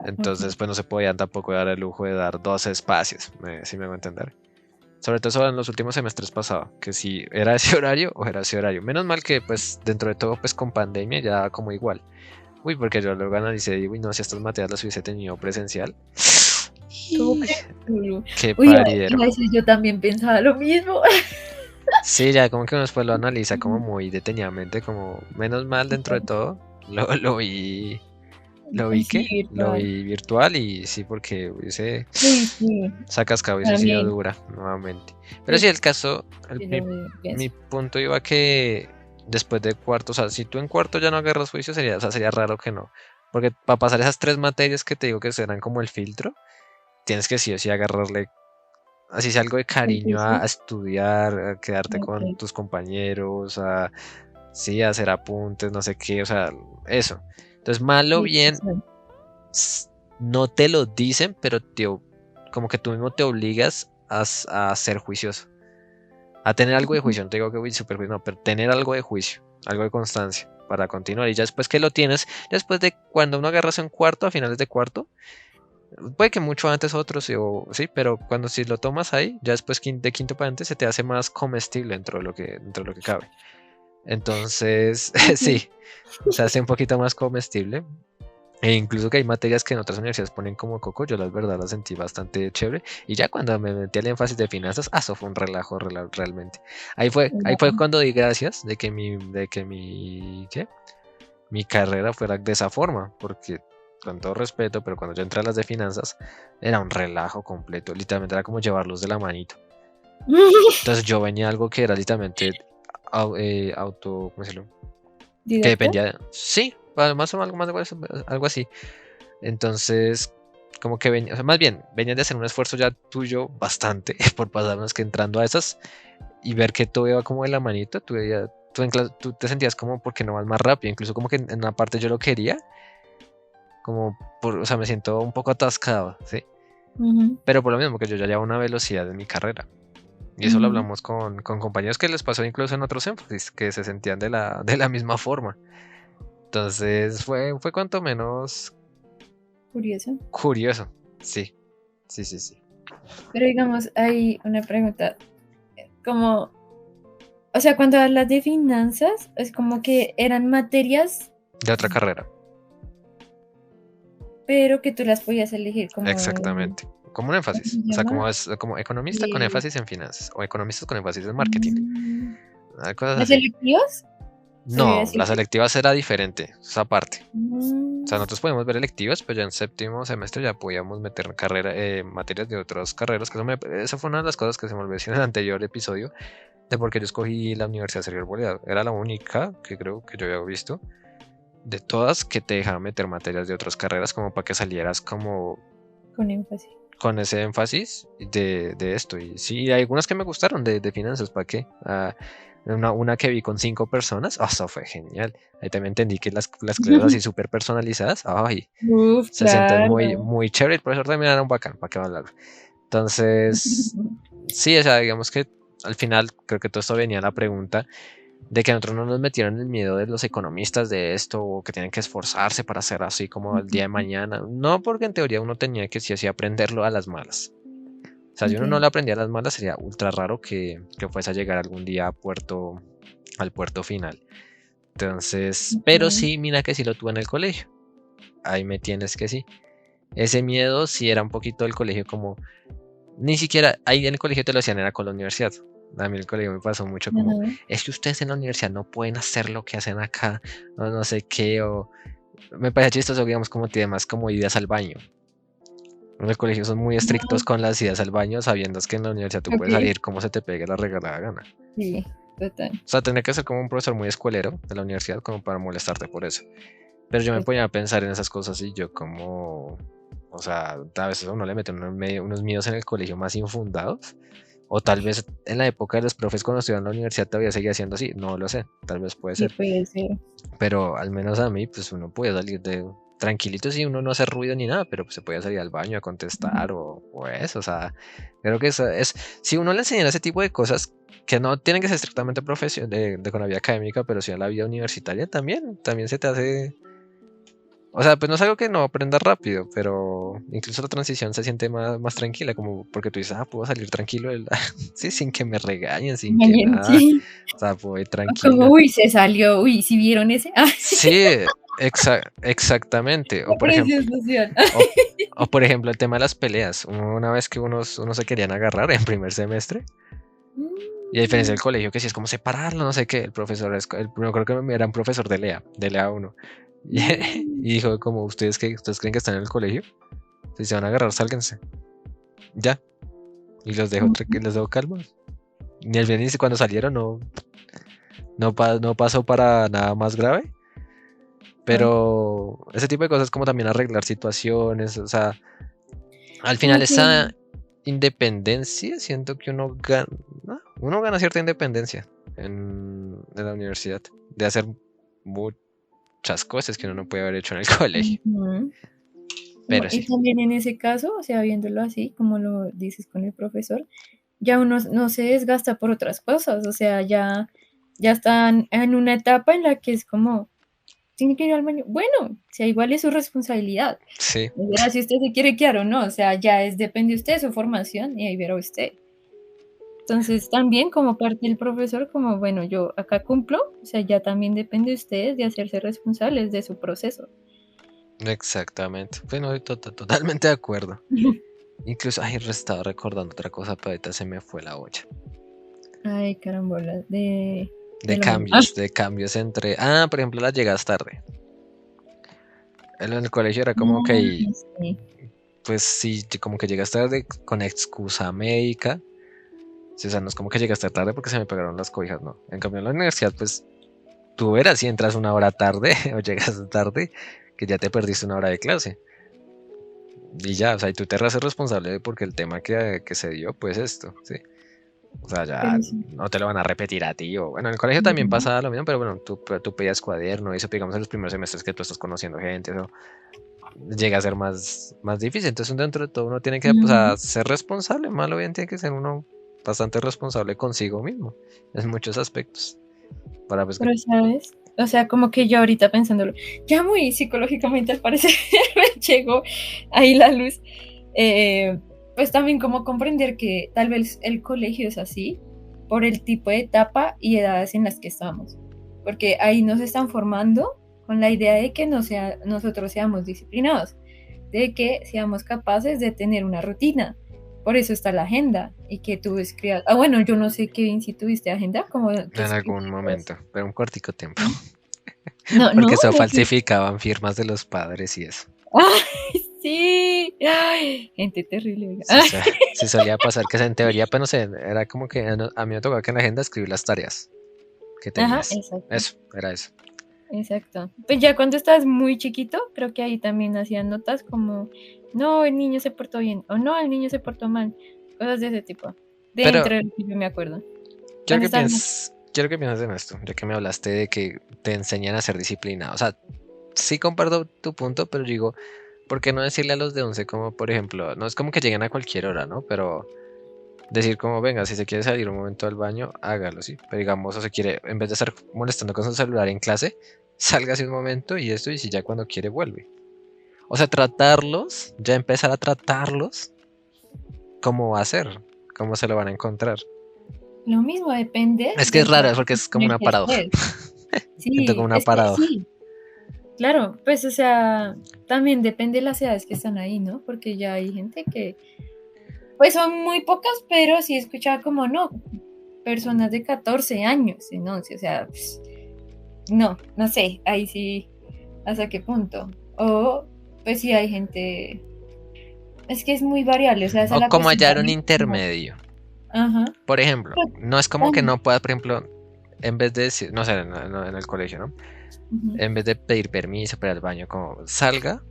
Entonces, pues no se podían tampoco dar el lujo de dar 2 espacios, si me hago entender. Sobre todo eso en los últimos semestres pasados, que si era ese horario o era ese horario. Menos mal que pues dentro de todo pues con pandemia ya como igual. Uy, porque yo luego analicé y digo, uy no, si estas materias las hubiese tenido presencial. Qué paridero. Yo también pensaba lo mismo. Sí, ya como que uno después lo analiza como muy detenidamente, como menos mal dentro de todo. Lo vi virtual y sí, porque hubiese sacascado, hubiese sido dura nuevamente. Pero sí, el caso, mi punto iba que después de cuarto, o sea, si tú en cuarto ya no agarras juicio, sería raro que no. Porque para pasar esas 3 materias que te digo que serán como el filtro, tienes que sí o sí agarrarle, así sea algo de cariño a estudiar, a quedarte con tus compañeros, a hacer apuntes, no sé qué, o sea, eso. Entonces, mal o bien, no te lo dicen, pero como que tú mismo te obligas a ser juicioso. A tener algo de juicio. No te digo que súper juicio, no, pero tener algo de juicio, algo de constancia para continuar. Y ya después que lo tienes, ya después de cuando uno agarras en cuarto, a finales de cuarto, puede que mucho antes otros, sí, pero cuando si lo tomas ahí, ya después de quinto para adelante se te hace más comestible dentro de lo que cabe. Entonces, sí, se hace un poquito más comestible. E incluso que hay materias que en otras universidades ponen como coco, yo la verdad la sentí bastante chévere. Y ya cuando me metí al énfasis de finanzas, eso fue un relajo realmente. Ahí fue cuando di gracias de que mi carrera fuera de esa forma, porque con todo respeto, pero cuando yo entré a las de finanzas, era un relajo completo, literalmente era como llevarlos de la manito. Entonces yo venía algo que era literalmente auto, ¿cómo decirlo? Que ¿Directo? dependía, sí, más o menos algo así. Entonces, como que venía, o sea, más bien, venías de hacer un esfuerzo ya tuyo bastante por pasarnos que entrando a esas y ver que todo iba como de la manito, tú te sentías como porque no vas más rápido, incluso como que en una parte yo lo quería, o sea, me siento un poco atascado, ¿sí? Ujú, Pero por lo mismo que yo ya llevo una velocidad en mi carrera. Y eso lo ujú. hablamos con compañeros que les pasó incluso en otros énfasis, que se sentían de la misma forma. Entonces fue cuanto menos Curioso. curioso. Sí, sí, sí, sí. Pero digamos, hay una pregunta, como, o sea, cuando hablas de finanzas, es como que eran materias, De otra carrera, pero que tú las podías elegir como, exactamente. Como un ¿cómo se énfasis. O sea, llama? como economista con Eh, énfasis en finanzas. O economistas con énfasis en marketing. mm, Cosas ¿Las así. selectivas? Se voy a No, decir. las selectivas era diferente. Esa parte. O sea, Mm, nosotros podíamos ver electivas, pero ya en séptimo semestre ya podíamos meter materias de otras carreras. Eso fue una de las cosas que se me olvidó decir en el anterior episodio, de por qué yo escogí la Universidad Sergio Arboleda. Era la única que creo que yo había visto de todas que te dejaba meter materias de otras carreras como para que salieras como con énfasis. con ese énfasis de esto. Y sí, hay algunas que me gustaron de finanzas, ¿para qué? Una que vi con 5 personas, eso fue genial. Ahí también entendí que las clases así súper personalizadas, ay, Uf, se sienten muy, claro. muy chévere. El profesor también era un bacán, ¿para qué hablar? Entonces, sí, o sea, digamos que al final creo que todo esto venía a la pregunta de que a nosotros no nos metieron el miedo de los economistas de esto, o que tienen que esforzarse para hacer así como el día de mañana. No, porque en teoría uno tenía que sí o sí aprenderlo a las malas. O sea, si uno no Ok. lo aprendía a las malas, sería ultra raro que fuese a llegar algún día al puerto final. Entonces, pero Ok. sí, mira que sí lo tuve en el colegio. Ahí me tienes que sí. Ese miedo sí era un poquito del colegio como, ni siquiera, ahí en el colegio te lo hacían, era con la universidad. A mí el colegio me pasó mucho como, Ajá. es que ustedes en la universidad no pueden hacer lo que hacen acá, o no sé qué, o me parece chistoso, digamos, como temas como idas al baño. En el colegio son muy estrictos con las idas al baño, sabiendo que en la universidad tú puedes Ok. salir como se te pegue la regalada gana. Sí, total. O sea, tendría que ser como un profesor muy escuelero de la universidad como para molestarte por eso. Pero yo me ponía Total. a pensar en esas cosas y yo como, o sea, a veces a uno le mete unos miedos en el colegio más infundados. O tal vez en la época de los profes cuando estudiaba en la universidad todavía seguía siendo así, no lo sé, tal vez puede Sí, ser. puede ser. Pero al menos a mí, pues uno puede salir de tranquilito si uno no hace ruido ni nada, pero pues, se puede salir al baño a Ujú. contestar o eso, o sea, creo que eso es, si uno le enseñara ese tipo de cosas que no tienen que ser estrictamente de con la vida académica, pero sí en la vida universitaria también se te hace, o sea, pues no es algo que no aprendas rápido, pero incluso la transición se siente más tranquila, como porque tú dices, puedo salir tranquilo, sí, sin que me regañen, sin que nada, Sí. o sea, puedo ir O como, tranquilo. uy, se salió, uy, ¿si vieron ese? Ah, Sí, exactamente. la presión social. O, o por ejemplo, el tema de las peleas. Una vez que unos se querían agarrar en primer semestre, y a diferencia Mm. del colegio, que sí es como separarlo, no sé qué, el profesor, no creo que era un profesor de Lea uno. Y, Mm. y dijo como, ¿ustedes creen que están en el colegio? Si se van a agarrar, sálganse. Ya. Y los dejó calmos. Ni el bien cuando salieron no pasó para nada más grave. Ok. Pero ese tipo de cosas como también arreglar situaciones, o sea, al Como final que, esa independencia, siento que uno gana cierta independencia en la universidad, de hacer muchas cosas que uno no puede haber hecho en el colegio, ujú. pero Y sí, también en ese caso, o sea, viéndolo así, como lo dices con el profesor, ya uno no se desgasta por otras cosas, o sea, ya están en una etapa en la que es como, tiene que ir al baño. Bueno, o sea, igual es su responsabilidad. sí, Verá si usted se quiere quedar o no, o sea, ya depende de usted de su formación y ahí verá usted. Entonces, también como parte del profesor, como, bueno, yo acá cumplo, o sea, ya también depende de ustedes de hacerse responsables de su proceso. exactamente. Bueno, totalmente de acuerdo. Incluso, ay, estaba recordando otra cosa, pero ahorita se me fue la olla. Ay, carambola, de De lo mismo. Ah, cambios entre, por ejemplo, las llegas tarde. En el colegio era como que, sí. pues sí, como que llegas tarde con excusa médica, Sí, o sea, no es como que llegaste tarde porque se me pegaron las cobijas, no. En cambio, en la universidad, pues, tú verás si entras una hora tarde o llegas tarde, que ya te perdiste una hora de clase. Y ya, o sea, y tú te haces responsable porque el tema que se dio, pues esto, ¿sí? O sea, ya Pero sí. no te lo van a repetir a ti. O, bueno, en el colegio también No. pasa lo mismo, pero bueno, tú pedías cuaderno, y eso, digamos, en los primeros semestres que tú estás conociendo gente, eso llega a ser más difícil. Entonces, dentro de todo, uno tiene que, o sea, Ujú. ser responsable. Malo bien tiene que ser uno bastante responsable consigo mismo, en muchos aspectos. Para pues que. Pero, ¿sabes? O sea, como que yo ahorita pensándolo, ya muy psicológicamente al parecer me llegó ahí la luz. Eh, pues también como comprender que tal vez el colegio es así por el tipo de etapa y edades en las que estamos. Porque ahí nos están formando con la idea de que nosotros seamos disciplinados, de que seamos capaces de tener una rutina. Por eso está la agenda y que tú escribas. Ah, bueno, yo no sé, Kevin, si tuviste agenda, como que En algún escribas. momento, pero un cortico tiempo. ¿Sí? No, Porque no, eso no fui. falsificaban firmas de los padres y eso. ¡Ay, sí! ¡Ay! Gente terrible, oiga. Sí, sí solía pasar que en teoría, pero no sé, era como que a mí me tocaba que en la agenda escribir las tareas que Ajá, tenías. exacto, Eso, era eso. exacto. Pues ya cuando estás muy chiquito, creo que ahí también hacían notas como, no, el niño se portó bien, o no, el niño se portó mal, cosas de ese tipo. Pero Dentro de lo que yo me acuerdo. quiero Cuando que estás pienses en esto, ya que me hablaste de que te enseñan a ser disciplinado. O sea, sí comparto tu punto, pero digo, ¿por qué no decirle a los de 11 como, por ejemplo, no es como que lleguen a cualquier hora, ¿no? Pero decir como, venga, si se quiere salir un momento al baño, hágalo, ¿sí? Pero digamos, o se quiere, en vez de estar molestando con su celular en clase, sálgase un momento y esto, y si ya cuando quiere vuelve. O sea, tratarlos, ya empezar a tratarlos, ¿cómo va a ser? ¿Cómo se lo van a encontrar? lo mismo depende Es que es del raro, trabajo es porque que es como tienen una que paradoja. hacer. Siento como Sí, una es que paradoja. sí, claro, pues o sea, también depende de las edades que están ahí, ¿no? Porque ya hay gente que, pues son muy pocas, pero sí he escuchado como, no, personas de 14 años, en 11, o sea, pues, no, no sé, ahí sí, hasta qué punto. O, pues sí hay gente, es que es muy variable, o sea, esa O es la como cuestión hallar un también. Como, intermedio. ajá, Por ejemplo, pero no es como que también, no pueda, por ejemplo, en vez de decir, no sé, en el colegio, ¿no? ujú. En vez de pedir permiso para ir al baño, como salga.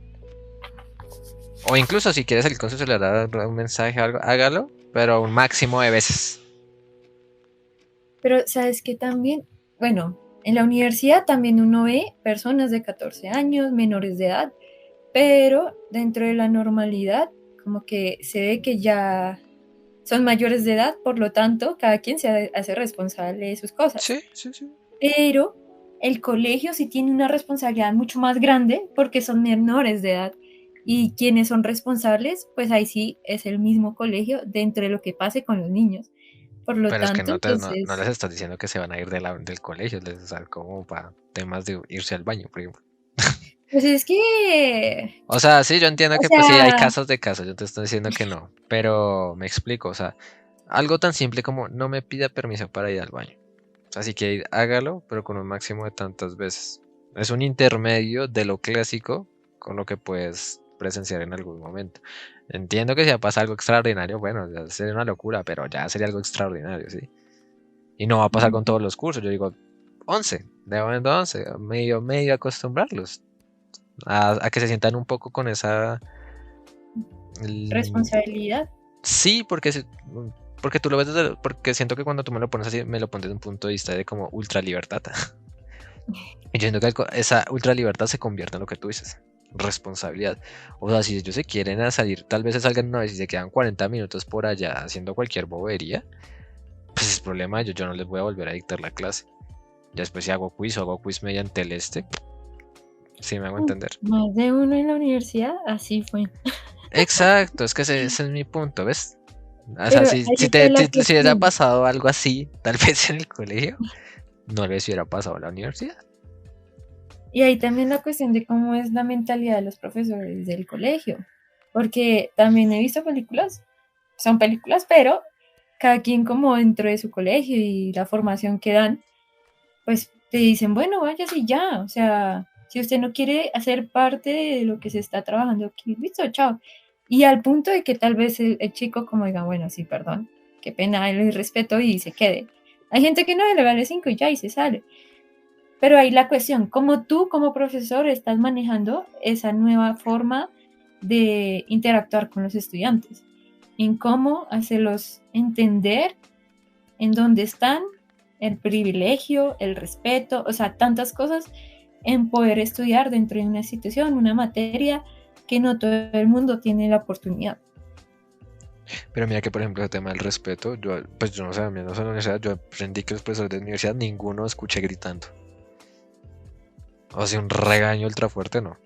O incluso si quieres salir con su celular a dar un mensaje o algo, hágalo, pero un máximo de veces. Pero sabes que también, bueno, en la universidad también uno ve personas de 14 años, menores de edad, pero dentro de la normalidad, como que se ve que ya son mayores de edad, por lo tanto, cada quien se hace responsable de sus cosas. Sí, sí, sí. Pero el colegio sí tiene una responsabilidad mucho más grande porque son menores de edad. Y quienes son responsables, pues ahí sí es el mismo colegio dentro de lo que pase con los niños. Por lo Pero es que tanto, no les entonces, estás diciendo que se van a ir del colegio, les o sea, como para temas de irse al baño, por ejemplo. pues es que, O sea, sí, yo entiendo o que pues sí hay sea, casos de casos, yo te estoy diciendo que no, pero me explico, o sea, algo tan simple como no me pida permiso para ir al baño. O sea, si quiere ir, hágalo, pero con un máximo de tantas veces. Es un intermedio de lo clásico con lo que puedes presenciar en algún momento. Entiendo que si ya pasa algo extraordinario, bueno, ya sería una locura, pero ya sería algo extraordinario, ¿sí? Y no va a pasar con todos los cursos. Yo digo, 11 de momento 11 medio acostumbrarlos a que se sientan un poco con esa. l- responsabilidad. Sí, porque tú lo ves porque siento que cuando tú me lo pones así, me lo pones desde un punto de vista de como ultra libertad. Y yo siento que esa ultra libertad se convierte en lo que tú dices, responsabilidad. O sea, si ellos se quieren a salir, tal vez se salgan una vez y se quedan 40 minutos por allá haciendo cualquier bobería, pues es problema de ellos, yo no les voy a volver a dictar la clase. Ya después si hago quiz o hago quiz mediante el si me hago entender. Más de uno en la universidad, así fue. Exacto, es que ese es mi punto, ¿ves? O sea, Pero si, ahí si, está te, la si hubiera cuestión. pasado algo así, tal vez en el colegio, no les hubiera pasado a la universidad. Y ahí también la cuestión de cómo es la mentalidad de los profesores del colegio. Porque también he visto películas, son películas, pero cada quien como dentro de su colegio y la formación que dan, pues te dicen, bueno, váyase y ya. O sea, si usted no quiere hacer parte de lo que se está trabajando aquí, listo, chao. Y al punto de que tal vez el chico como diga, bueno, sí, perdón, qué pena, el respeto y se quede. Hay gente que no, le vale 5 y ya, y se sale. Pero ahí la cuestión, ¿cómo tú como profesor estás manejando esa nueva forma de interactuar con los estudiantes? En cómo hacerlos entender en dónde están, el privilegio, el respeto, o sea, tantas cosas en poder estudiar dentro de una institución, una materia que no todo el mundo tiene la oportunidad. Pero mira que, por ejemplo, el tema del respeto, yo no sé, a mí no sé en la universidad, yo aprendí que los profesores de universidad ninguno escuché gritando. O sea, un regaño ultra fuerte, no.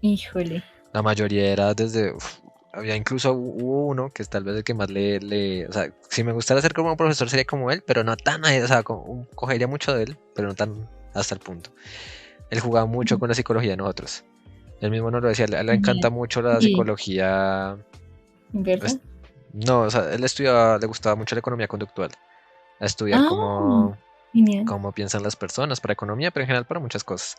Híjole. La mayoría era desde... había incluso hubo uno que es tal vez el que más o sea, si me gustara ser como un profesor sería como él, pero no tan... O sea, cogería mucho de él, pero no tan hasta el punto. Él jugaba mucho con la psicología de nosotros. Él mismo nos lo decía, a él le encanta mucho la psicología... ¿Verdad? No, o sea, él estudiaba, le gustaba mucho la economía conductual. A estudiar cómo piensan las personas para economía, pero en general para muchas cosas.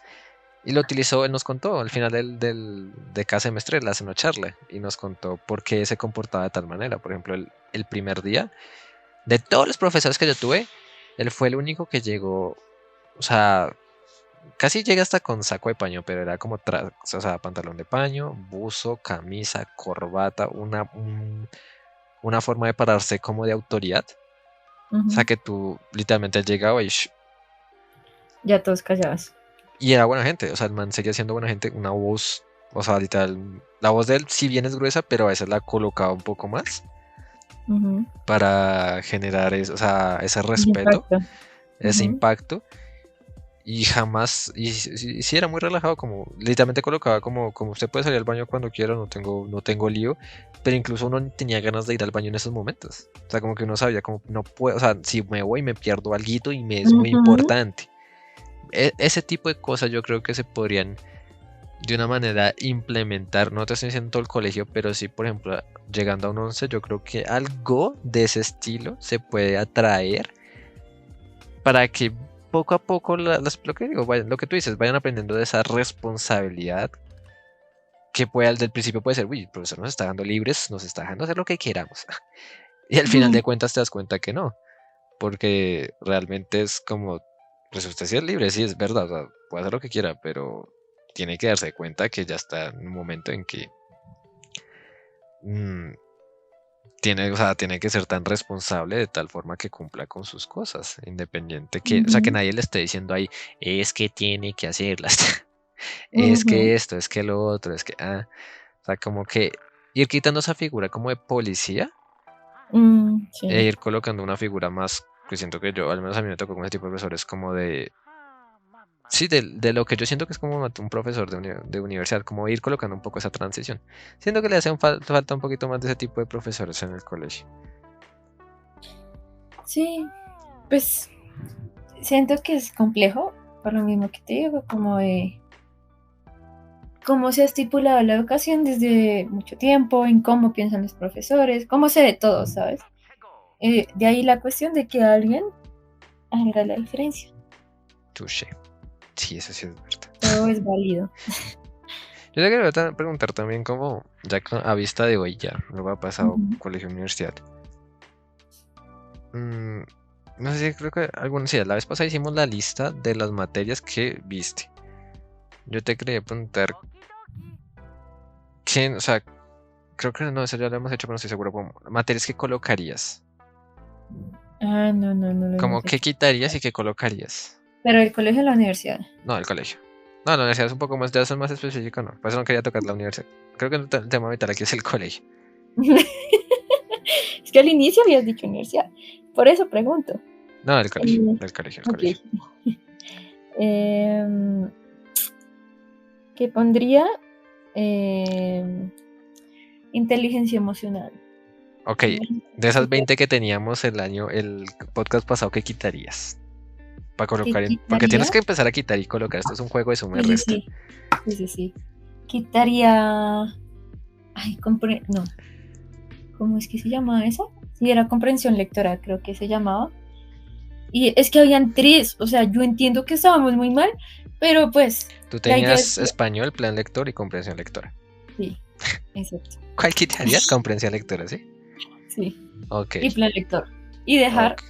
Y lo utilizó, él nos contó, al final de cada semestre le hace una charla y nos contó por qué se comportaba de tal manera. Por ejemplo, el primer día, de todos los profesores que yo tuve, él fue el único que llegó, o sea, casi llega hasta con saco de paño, pero era como, o sea, pantalón de paño, buzo, camisa, corbata, una forma de pararse como de autoridad. O sea, que tú literalmente has llegado y... ya todos callados. Y era buena gente, o sea, el man seguía siendo buena gente, una voz, o sea, literal, la voz de él si bien es gruesa, pero a veces la colocaba un poco más para generar o sea, ese respeto, ese impacto. Y jamás, y sí era muy relajado, como literalmente colocaba como usted puede salir al baño cuando quiera, no tengo lío, pero incluso uno tenía ganas de ir al baño en esos momentos. O sea, como que uno sabía como no puedo, o sea, si me voy me pierdo alguito y me es muy importante. Ese tipo de cosas yo creo que se podrían de una manera implementar, no te estoy diciendo todo el colegio, pero sí, por ejemplo, llegando a un 11, yo creo que algo de ese estilo se puede atraer para que poco a poco lo que digo, lo que tú dices, vayan aprendiendo de esa responsabilidad que del principio puede ser, uy, el profesor nos está dando libres, nos está dejando hacer lo que queramos. Y al final de cuentas te das cuenta que no, porque realmente es como, pues usted sí es libre, sí es verdad, o sea, puede hacer lo que quiera, pero tiene que darse cuenta que ya está en un momento en que tiene que ser tan responsable de tal forma que cumpla con sus cosas, independiente o sea, que nadie le esté diciendo ahí, es que tiene que hacerlas, es que esto, es que lo otro, es que, o sea, como que ir quitando esa figura como de policía e ir colocando una figura más, que siento que yo, al menos a mí me tocó con ese tipo de profesores como sí, de lo que yo siento que es como un profesor de universidad, como ir colocando un poco esa transición. Siento que le hacen falta un poquito más de ese tipo de profesores en el colegio. Sí, pues siento que es complejo, por lo mismo que te digo, como de cómo se ha estipulado la educación desde mucho tiempo, en cómo piensan los profesores, cómo se ve todo, ¿sabes? De ahí la cuestión de que alguien haga la diferencia. Touché. Sí, eso sí es verdad. Todo es válido. Yo te quería preguntar también cómo, ya a vista de hoy ya, luego ha pasado colegio universidad. No sé si creo que sí, la vez pasada hicimos la lista de las materias que viste. Yo te quería preguntar o sea, creo que no, eso ya lo hemos hecho, pero no estoy seguro. Como materias que colocarías. No. Como qué quitarías y qué colocarías. Pero el colegio o la universidad. No, el colegio. No, la universidad es un poco más, ya son más específico, no. Por eso no quería tocar la universidad. Creo que el tema vital aquí es el colegio. Es que al inicio habías dicho universidad. Por eso pregunto. No, el colegio. El colegio. ¿Qué pondría? Inteligencia emocional. Ok, de esas 20 que teníamos el podcast pasado, ¿qué quitarías? Para colocar porque tienes que empezar a quitar y colocar. Esto es un juego de suma y resta. Sí. Quitaría. Ay, no. ¿Cómo es que se llamaba eso? Sí, era comprensión lectora, creo que se llamaba. Y es que habían 3, o sea, yo entiendo que estábamos muy mal, pero pues... Tú tenías español, plan lector y comprensión lectora. Sí, exacto. ¿Cuál quitarías? Comprensión lectora, ¿sí? Sí. Ok. Y plan lector. Y dejar Ok.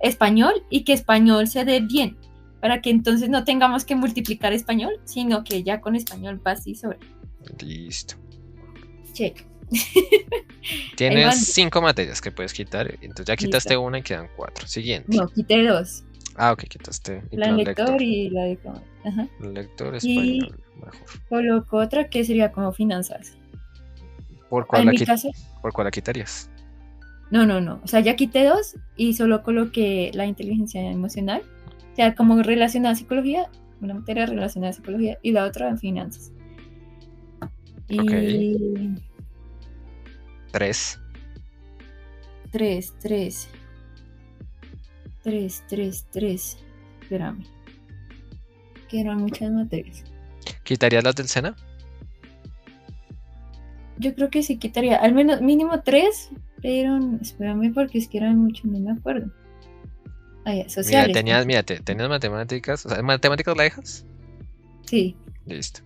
español y que español se dé bien. Para que entonces no tengamos que multiplicar español, sino que ya con español va así sobre. Listo. Check. Ahí Tienes van. 5 materias que puedes quitar. Entonces ya quitaste Listo. una y quedan 4. Siguiente. No, quité 2. Ah, ok, quitaste. Y Plan plan lector. lector y la de... Ajá. Lector Y español, mejor. coloco otra que sería como finanzas. ¿Por cuál En la, mi caso, ¿Por cuál la quitarías? no. O sea, ya quité 2 y solo coloqué la inteligencia emocional. O sea, como relacionada a psicología, una materia relacionada a psicología y la otra en finanzas. Ok. Y 3. 3. Espérame. Que eran muchas materias. ¿Quitarías las del SENA? Yo creo que sí quitaría al menos mínimo 3, pero espérame porque es que eran muchos, no me acuerdo. Ah, ya, sociales. Tenías matemáticas. O sea, ¿matemáticas la dejas? Sí, Listo.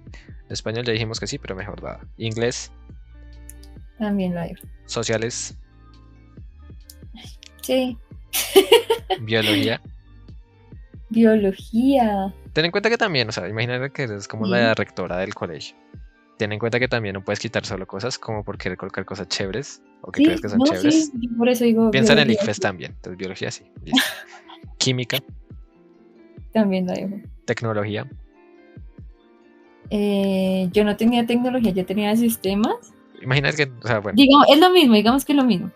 Español ya dijimos que sí, pero mejor dada. Inglés, también la dejo. sociales, Sí, biología. biología. Ten en cuenta que también, o sea, imagínate que eres como Sí. la rectora del colegio. Ten en cuenta que también no puedes quitar solo cosas como por querer colocar cosas chéveres o que Sí, crees que son no, chéveres. sí, yo por eso digo Piensa en el biología. ICFES también. Entonces, biología sí. Listo. Química, También la dejo. tecnología. Yo no tenía tecnología, yo tenía sistemas. Imagínate que, o sea, bueno, Digamos, es lo mismo, digamos que es lo mismo.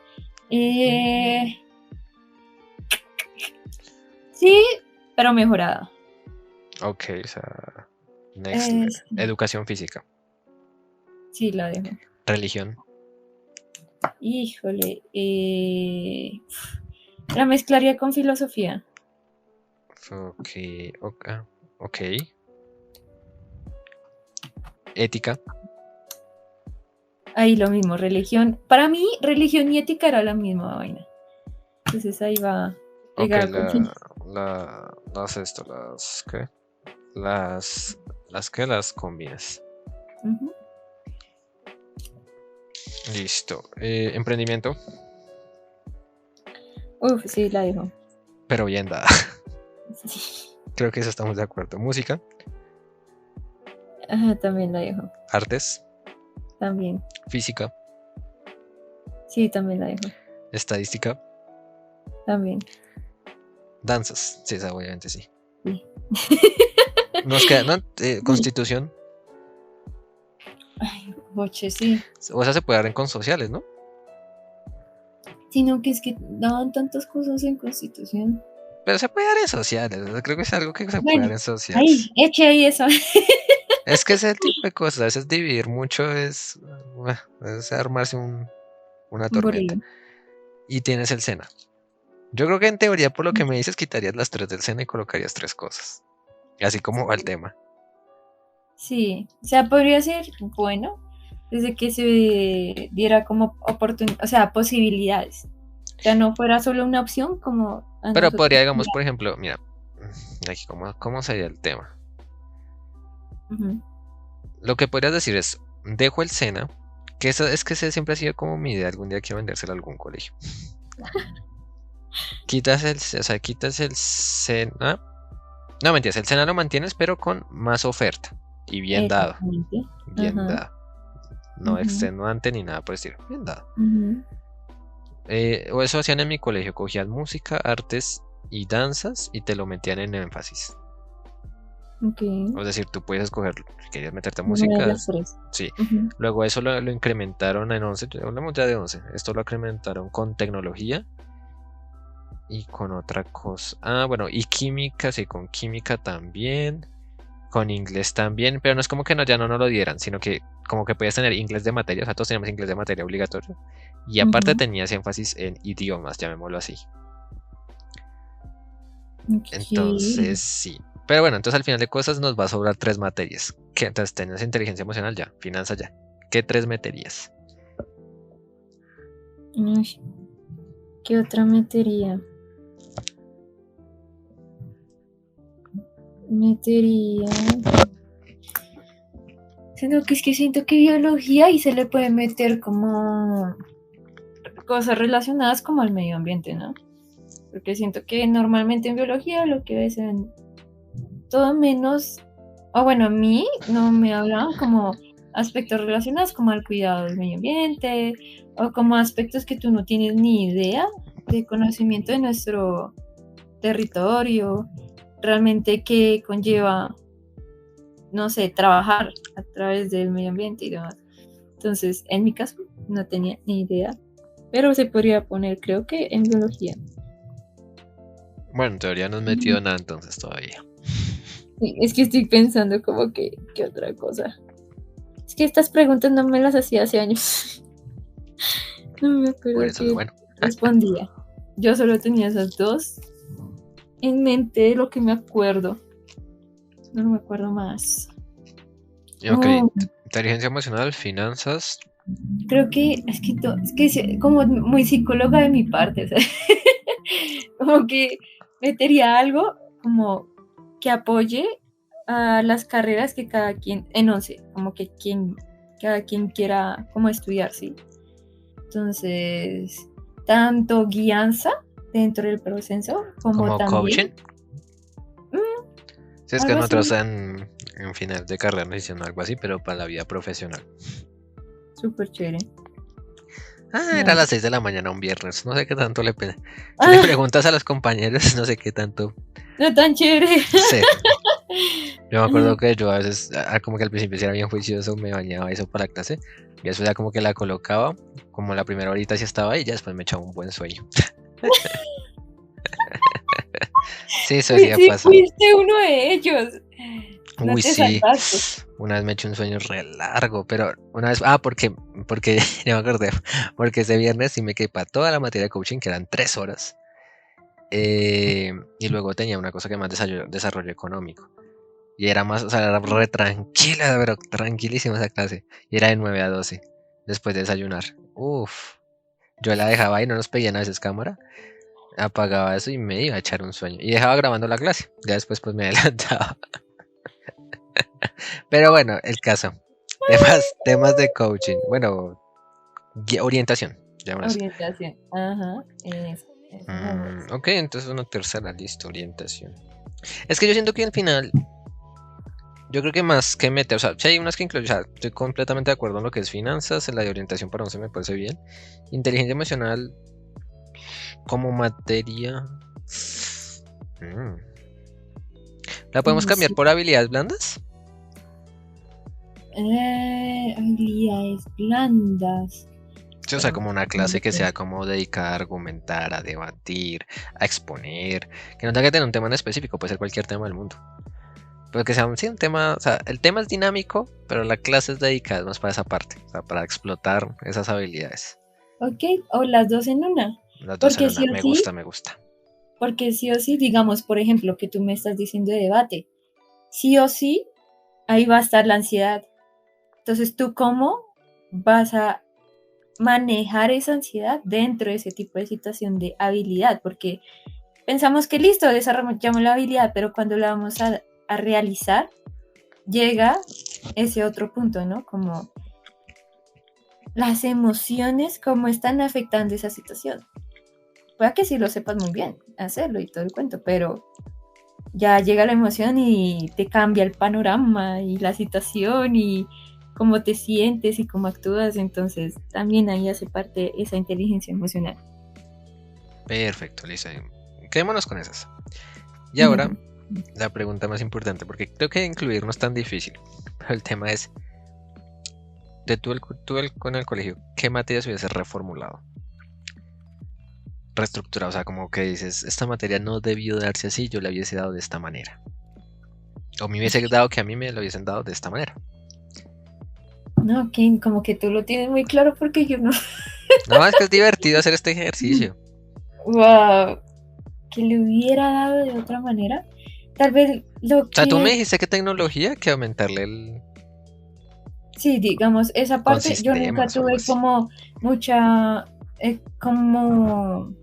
Sí, pero mejorada. ok, o sea, next level. Educación física, Sí, la dejo. religión, Híjole. La mezclaría con filosofía. ok, ok. Ética, Ahí lo mismo, religión. Para mí, religión y ética era la misma vaina. Entonces ahí va ok, pegada con ¿qué? Las combinas. Ujú. Listo. Emprendimiento, Uf, sí, la dejo. pero bien dada. Sí. Creo que eso estamos de acuerdo. Música, Ajá, también la dejo. artes, También. física, Sí, también la dejo. estadística, También. danzas. Sí, esa obviamente sí. Sí. Nos queda, ¿no? Constitución. Ay, boche, sí. O sea, se puede dar con sociales, ¿no? Sino que es que daban tantas cosas en Constitución. Pero se puede dar en sociales. O sea, creo que es algo que se puede Bueno, dar en ahí, sociales. eche ahí eso. Es que ese tipo de cosas, a veces dividir mucho es armarse una Un tormenta. bolillo. Y tienes el SENA. Yo creo que en teoría, por lo que me dices, quitarías las 3 del SENA y colocarías 3 cosas. Así como va el tema. Sí, o sea, podría ser bueno desde que se diera como oportunidad, o sea, posibilidades. O sea, no fuera solo una opción como a Pero podría, nosotros. digamos, por ejemplo, mira, aquí, ¿cómo sería el tema? Ujú. Lo que podrías decir es, dejo el SENA, que eso es que ese siempre ha sido como mi idea, algún día quiero vendérselo a algún colegio. Quitas el SENA. No, mentiras, el SENA lo mantienes, pero con más oferta. Y bien dado. Exactamente. Bien Ajá. dado. No Ujú. extenuante ni nada por el estilo. Bien dado. Ujú. O eso hacían en mi colegio. Cogían música, artes y danzas y te lo metían en énfasis. Ok. Es decir, tú puedes escoger si querías meterte a Una de música. las tres. Sí. Ujú. Luego eso lo incrementaron en 11. Hablamos ya de 11. Esto lo incrementaron con tecnología y con otra cosa. Ah, bueno, y química, sí, con química también. Con inglés también, pero no es como que ya no nos lo dieran, sino que como que podías tener inglés de materia, o sea, todos teníamos inglés de materia obligatorio. Y aparte Ujú. tenías énfasis en idiomas, llamémoslo así. Ok. Entonces, sí. Pero bueno, entonces al final de cosas nos va a sobrar 3 materias. Entonces tenés inteligencia emocional ya, finanzas ya. ¿Qué 3 meterías? Uy, ¿qué otra metería? Sino que es que siento que biología y se le puede meter como cosas relacionadas como al medio ambiente, ¿no? Porque siento que normalmente en biología lo que ves en todo menos, o bueno, a mí no me hablaban como aspectos relacionados como al cuidado del medio ambiente o como aspectos que tú no tienes ni idea de conocimiento de nuestro territorio, realmente que conlleva, no sé, trabajar a través del medio ambiente y demás. Entonces, en mi caso, no tenía ni idea, pero se podría poner, creo que en biología. Bueno, en teoría no has metido nada entonces todavía. Sí, es que estoy pensando como que, ¿qué otra cosa? Es que estas preguntas no me las hacía hace años. No me acuerdo Por eso es qué bueno. respondía. Yo solo tenía esas dos en mente de lo que me acuerdo. No me acuerdo más. Ok, inteligencia emocional, finanzas. Creo que como muy psicóloga de mi parte, o sea, como que metería algo como que apoye a las carreras que cada quien, en 11, como que cada quien quiera como estudiar, ¿sí? Entonces, tanto guianza dentro del proceso como Coaching. también Sí, es que algo nosotros así, en final de carrera nos hicieron algo así, pero para la vida profesional. súper chévere. Era a No. las 6 de la mañana un viernes. No sé qué tanto le pide. Si le preguntas a los compañeros, no sé qué tanto. No tan chévere. Sí. Yo me acuerdo que yo a veces, como que al principio sí era bien juicioso, me bañaba eso para la clase. Y eso ya como que la colocaba, como la primera horita sí estaba ahí, y ya después me echaba un buen sueño. Sí, eso Uy, sí ha sí, pasado. fuiste uno de ellos. No Uy, te sí. salvaste. Una vez me eché un sueño re largo, pero una vez, porque ya me acordé, porque ese viernes sí me quedé para toda la materia de coaching, que eran 3 horas. Y luego tenía una cosa que más desarrollo económico. Y era más, o sea, era re tranquila, pero tranquilísima esa clase. Y era de 9 a 12, después de desayunar. Uf, yo la dejaba ahí, no nos pedían a veces cámara. Apagaba eso y me iba a echar un sueño. Y dejaba grabando la clase. Ya después pues me adelantaba. Pero bueno, el caso. Temas de coaching. Bueno, orientación. Llamémoslo así. Orientación. Ajá. Eso me gusta. Ok, entonces una tercera lista, orientación. Es que yo siento que al final, yo creo que más que meter, o sea, si hay unas que incluyen, o sea, estoy completamente de acuerdo en lo que es finanzas, en la de orientación para 11 me parece bien. Inteligencia emocional como materia. mm, ¿La podemos cambiar Sí. por habilidades blandas? Habilidades blandas. Sí, o sea, como una clase que sea como dedicada a argumentar, a debatir, a exponer, que no tenga que tener un tema en específico, puede ser cualquier tema del mundo. Pero que sea sí, un tema, o sea, el tema es dinámico, pero la clase es dedicada más para esa parte, o sea, para explotar esas habilidades. Ok, o las dos en una. Las dos en Porque una, sí o me sí, gusta, me gusta. porque sí o sí, digamos, por ejemplo, que tú me estás diciendo de debate. Sí o sí, ahí va a estar la ansiedad. Entonces, ¿tú cómo vas a manejar esa ansiedad dentro de ese tipo de situación de habilidad? Porque pensamos que listo, desarrollamos la habilidad, pero cuando la vamos a realizar, llega ese otro punto, ¿no? Como las emociones, cómo están afectando esa situación. Puede que sí lo sepas muy bien, hacerlo y todo el cuento, pero ya llega la emoción y te cambia el panorama y la situación y cómo te sientes y cómo actúas, entonces también ahí hace parte esa inteligencia emocional. Perfecto, Lisa. Quedémonos con esas. Y ahora, la pregunta más importante, porque creo que incluir no es tan difícil, pero el tema es, de con el colegio, ¿qué materias hubiese reformulado? Reestructurado, o sea, como que dices, esta materia no debió darse así, yo la hubiese dado de esta manera. O me hubiese dado que a mí me lo hubiesen dado de esta manera. No, que como que tú lo tienes muy claro porque yo no. No, es que es divertido hacer este ejercicio. Wow, que le hubiera dado de otra manera. Tal vez lo O sea, tú me que, dijiste que tecnología, que aumentarle el sí, digamos, esa con parte, yo nunca sistemas o algo tuve así. como mucha, como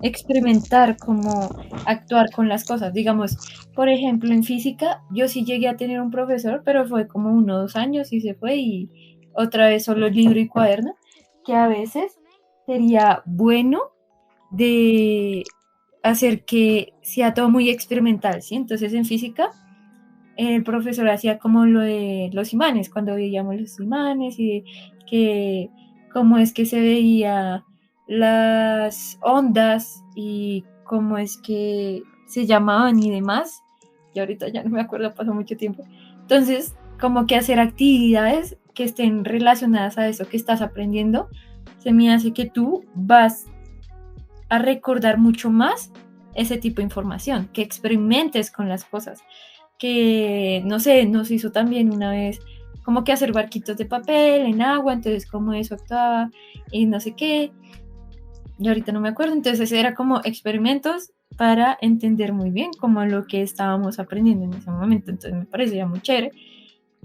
experimentar, como actuar con las cosas. Digamos, por ejemplo, en física, yo sí llegué a tener un profesor, pero fue como 1 o 2 años y se fue y otra vez solo libro y cuaderno, que a veces sería bueno de hacer que sea todo muy experimental, ¿sí? Entonces en física el profesor hacía como lo de los imanes, cuando veíamos los imanes y que cómo es que se veía las ondas y cómo es que se llamaban y demás. Y ahorita ya no me acuerdo, pasó mucho tiempo. Entonces, como que hacer actividades que estén relacionadas a eso que estás aprendiendo, se me hace que tú vas a recordar mucho más ese tipo de información, que experimentes con las cosas, que no sé, nos hizo también una vez como que hacer barquitos de papel en agua, entonces cómo eso actuaba y no sé qué, y ahorita no me acuerdo, entonces era como experimentos para entender muy bien como lo que estábamos aprendiendo en ese momento, entonces me parecía muy chévere,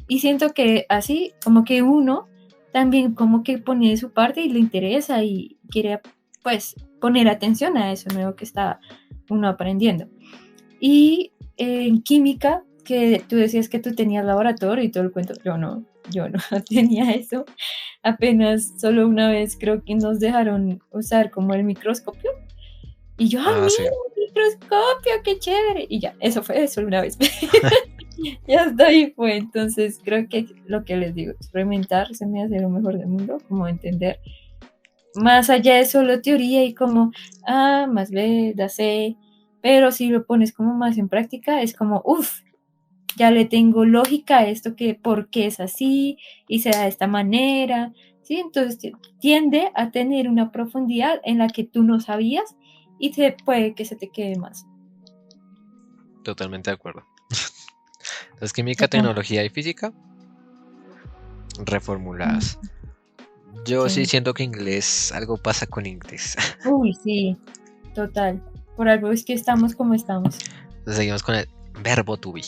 y siento que así como que uno también como que pone de su parte y le interesa y quiere pues poner atención a eso nuevo que está uno aprendiendo. Y en química, que tú decías que tú tenías laboratorio y todo el cuento, yo no tenía eso. Apenas solo una vez creo que nos dejaron usar como el microscopio. Y yo, Ah, sí. mira, el microscopio, qué chévere. Y ya, eso fue solo una vez. Ya hasta ahí fue. Entonces creo que lo que les digo, experimentar se me hace lo mejor del mundo, como entender más allá de solo teoría y como A más B da C, pero si lo pones como más en práctica, es como, uff, ya le tengo lógica a esto que por qué es así y se da de esta manera, ¿sí? Entonces tiende a tener una profundidad en la que tú no sabías y te puede que se te quede más. Totalmente de acuerdo. Entonces, química, tecnología y física reformuladas. Yo sí Sí. siento que inglés, algo pasa con inglés. Uy, sí, total. Por algo es que estamos como estamos. Entonces, seguimos con el verbo to be.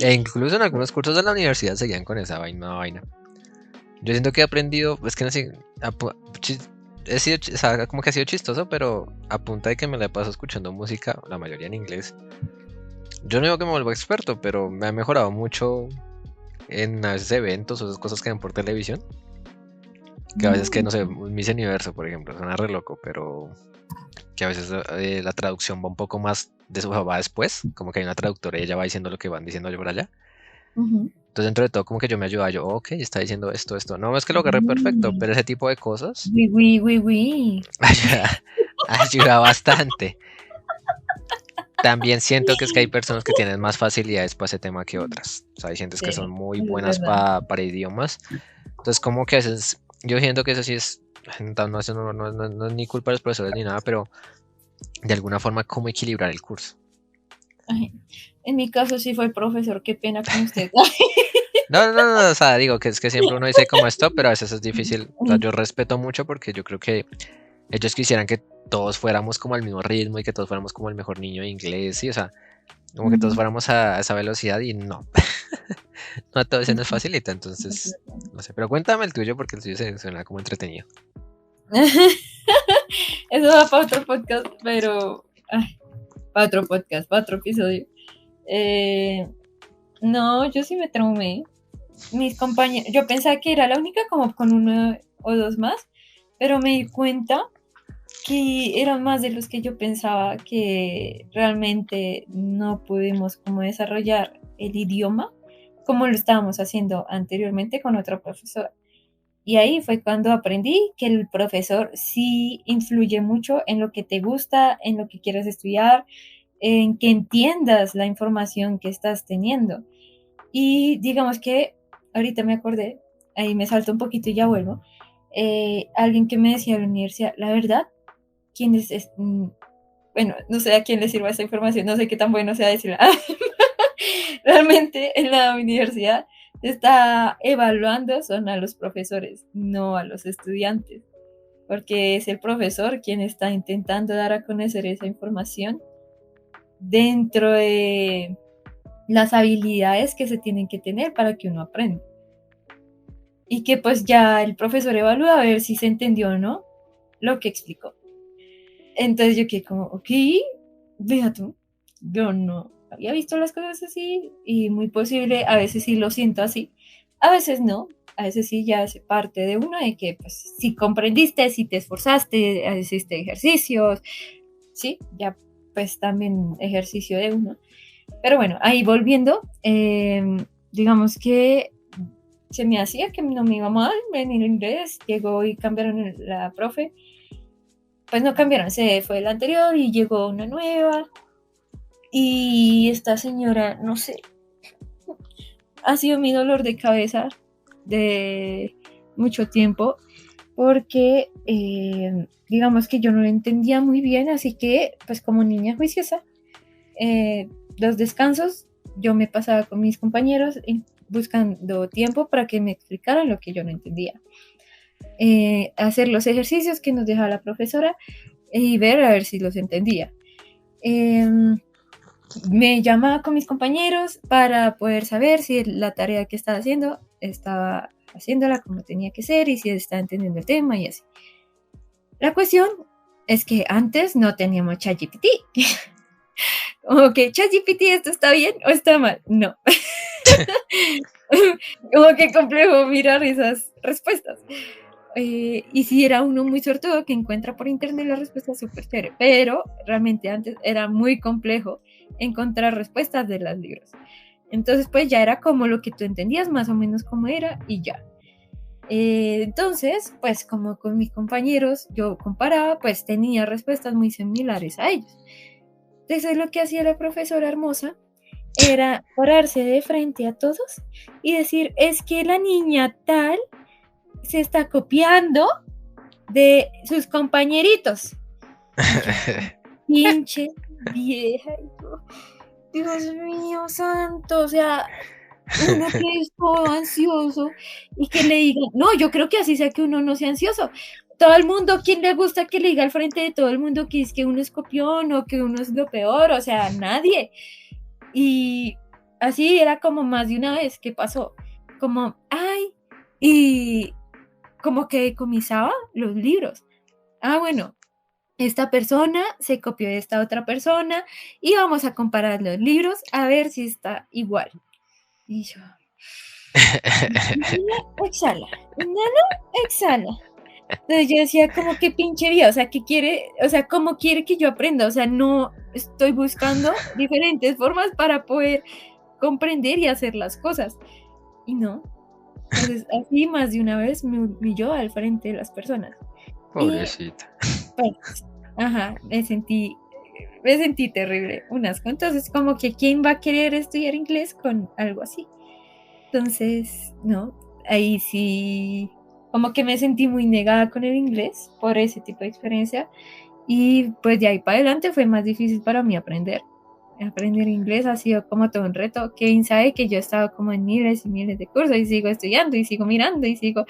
E incluso en algunos cursos de la universidad seguían con esa vaina. Yo siento que he aprendido, es que no sé, he sido, o sea, como que ha sido chistoso, pero a punta de que me la paso escuchando música, la mayoría en inglés. Yo no digo que me vuelva experto, pero me ha mejorado mucho en a veces eventos o esas cosas que ven por televisión. Que a veces que, no sé, Miss Universo, por ejemplo, suena re loco, pero que a veces la traducción va un poco más de su va después, como que hay una traductora y ella va diciendo lo que van diciendo yo por allá. Entonces, dentro de todo, como que yo me ayuda, yo, ok, está diciendo esto. No es que lo agarré perfecto, pero ese tipo de cosas Oui, oui, oui, oui. ayuda bastante. También siento que es que hay personas que tienen más facilidades para ese tema que otras. O sea, hay gentes que son Sí, muy es buenas verdad. para idiomas. Entonces, como que a veces, yo siento que eso sí es, eso no es ni culpa de los profesores ni nada, pero de alguna forma, cómo equilibrar el curso. Ay, en mi caso sí fue el profesor, qué pena con usted. No, o sea, digo que es que siempre uno dice como esto, pero a veces es difícil. O sea, yo respeto mucho porque yo creo que ellos quisieran que todos fuéramos como al mismo ritmo y que todos fuéramos como el mejor niño de inglés, ¿sí? O sea, como que todos fuéramos a esa velocidad y no. No a todos se nos facilita, entonces, no sé. Pero cuéntame el tuyo porque el tuyo se suena como entretenido. Eso va para otro podcast, pero para otro podcast, para otro episodio. No, yo sí me traumé. Mis compañeros, yo pensaba que era la única como con uno o dos más, pero me di cuenta que eran más de los que yo pensaba, que realmente no pudimos como desarrollar el idioma como lo estábamos haciendo anteriormente con otra profesora. Y ahí fue cuando aprendí que el profesor sí influye mucho en lo que te gusta, en lo que quieres estudiar, en que entiendas la información que estás teniendo. Y digamos que ahorita me acordé, ahí me salto un poquito y ya vuelvo, alguien que me decía en la universidad, la verdad, ¿quién es? Bueno, no sé a quién le sirva esa información, no sé qué tan bueno sea decirla. Realmente en la universidad se está evaluando son a los profesores, no a los estudiantes, porque es el profesor quien está intentando dar a conocer esa información dentro de las habilidades que se tienen que tener para que uno aprenda. Y que pues ya el profesor evalúa a ver si se entendió o no lo que explicó. Entonces yo quedé como, ok, vea tú, yo no había visto las cosas así y muy posible, a veces sí lo siento así, a veces no, a veces sí ya hace parte de uno, de que pues si comprendiste, si te esforzaste, hiciste ejercicios, sí, ya pues también ejercicio de uno. Pero bueno, ahí volviendo, digamos que se me hacía que no me iba mal en el inglés, llegó y cambiaron la profe, pues no cambiaron, se fue la anterior y llegó una nueva, y esta señora, no sé, ha sido mi dolor de cabeza de mucho tiempo, porque digamos que yo no lo entendía muy bien, así que pues como niña juiciosa, los descansos yo me pasaba con mis compañeros buscando tiempo para que me explicaran lo que yo no entendía, hacer los ejercicios que nos dejaba la profesora y ver a ver si los entendía. Me llamaba con mis compañeros para poder saber si la tarea que estaba haciéndola como tenía que ser y si estaba entendiendo el tema y así. La cuestión es que antes no teníamos ChatGPT. Como que ChatGPT, ¿esto está bien o está mal? No. Como que complejo mirar esas respuestas. Y si era uno muy sortudo que encuentra por internet la respuesta súper chévere, pero realmente antes era muy complejo encontrar respuestas de los libros. Entonces pues ya era como lo que tú entendías más o menos cómo era y ya. Entonces pues como con mis compañeros yo comparaba, pues tenía respuestas muy similares a ellos. Entonces lo que hacía la profesora hermosa era pararse de frente a todos y decir, es que la niña tal se está copiando de sus compañeritos. Pinche vieja. Dios mío santo, o sea, uno que es todo ansioso y que le diga, no, yo creo que así sea que uno no sea ansioso. Todo el mundo, ¿quién le gusta que le diga al frente de todo el mundo que es que uno es copión o que uno es lo peor? O sea, nadie. Y así era como más de una vez que pasó, como, ay, y como que decomisaba los libros. Ah, bueno, esta persona se copió de esta otra persona y vamos a comparar los libros a ver si está igual. Y yo, exhala, exhala. Entonces yo decía, como que pinche vida, o sea, ¿qué quiere? O sea, ¿cómo quiere que yo aprenda? O sea, no estoy buscando diferentes formas para poder comprender y hacer las cosas. Y no. Entonces, así más de una vez me humilló al frente de las personas. Pobrecita. Pues, ajá, me sentí terrible, un asco. Entonces, como que ¿quién va a querer estudiar inglés con algo así? Entonces, no, ahí sí, como que me sentí muy negada con el inglés por ese tipo de experiencia. Y pues de ahí para adelante fue más difícil para mí aprender. Aprender inglés ha sido como todo un reto. Kevin sabe que yo he estado como en miles y miles de cursos y sigo estudiando y sigo mirando y sigo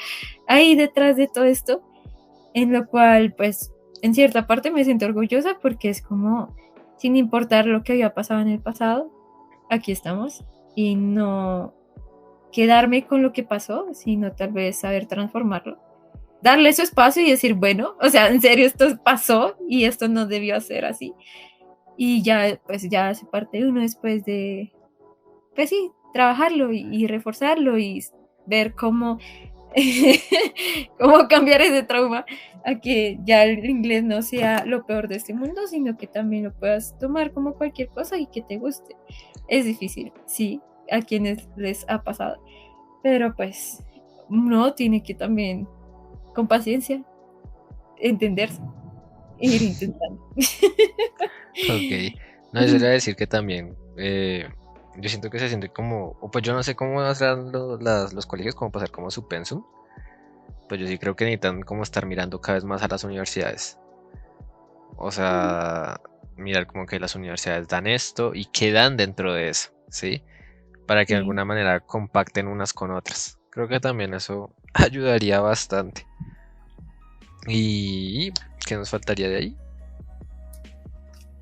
ahí detrás de todo esto, en lo cual pues en cierta parte me siento orgullosa porque es como, sin importar lo que había pasado en el pasado, aquí estamos y no quedarme con lo que pasó, sino tal vez saber transformarlo, darle su espacio y decir, bueno, o sea, en serio esto pasó y esto no debió ser así. Y ya, pues ya hace parte de uno después de, pues sí, trabajarlo y reforzarlo y ver cómo, cómo cambiar ese trauma a que ya el inglés no sea lo peor de este mundo, sino que también lo puedas tomar como cualquier cosa y que te guste. Es difícil, sí, a quienes les ha pasado, pero pues uno tiene que también, con paciencia, entenderse e ir intentando. Ok. No, yo le voy a decir que también yo siento que se siente como, o pues yo no sé cómo hacer los colegios como pasar como su pensum, pues yo sí creo que necesitan como estar mirando cada vez más a las universidades. O sea, mirar como que las universidades dan esto y qué dan dentro de eso, ¿sí? Para que de Sí. alguna manera compacten unas con otras. Creo que también eso ayudaría bastante. ¿Y qué nos faltaría de ahí?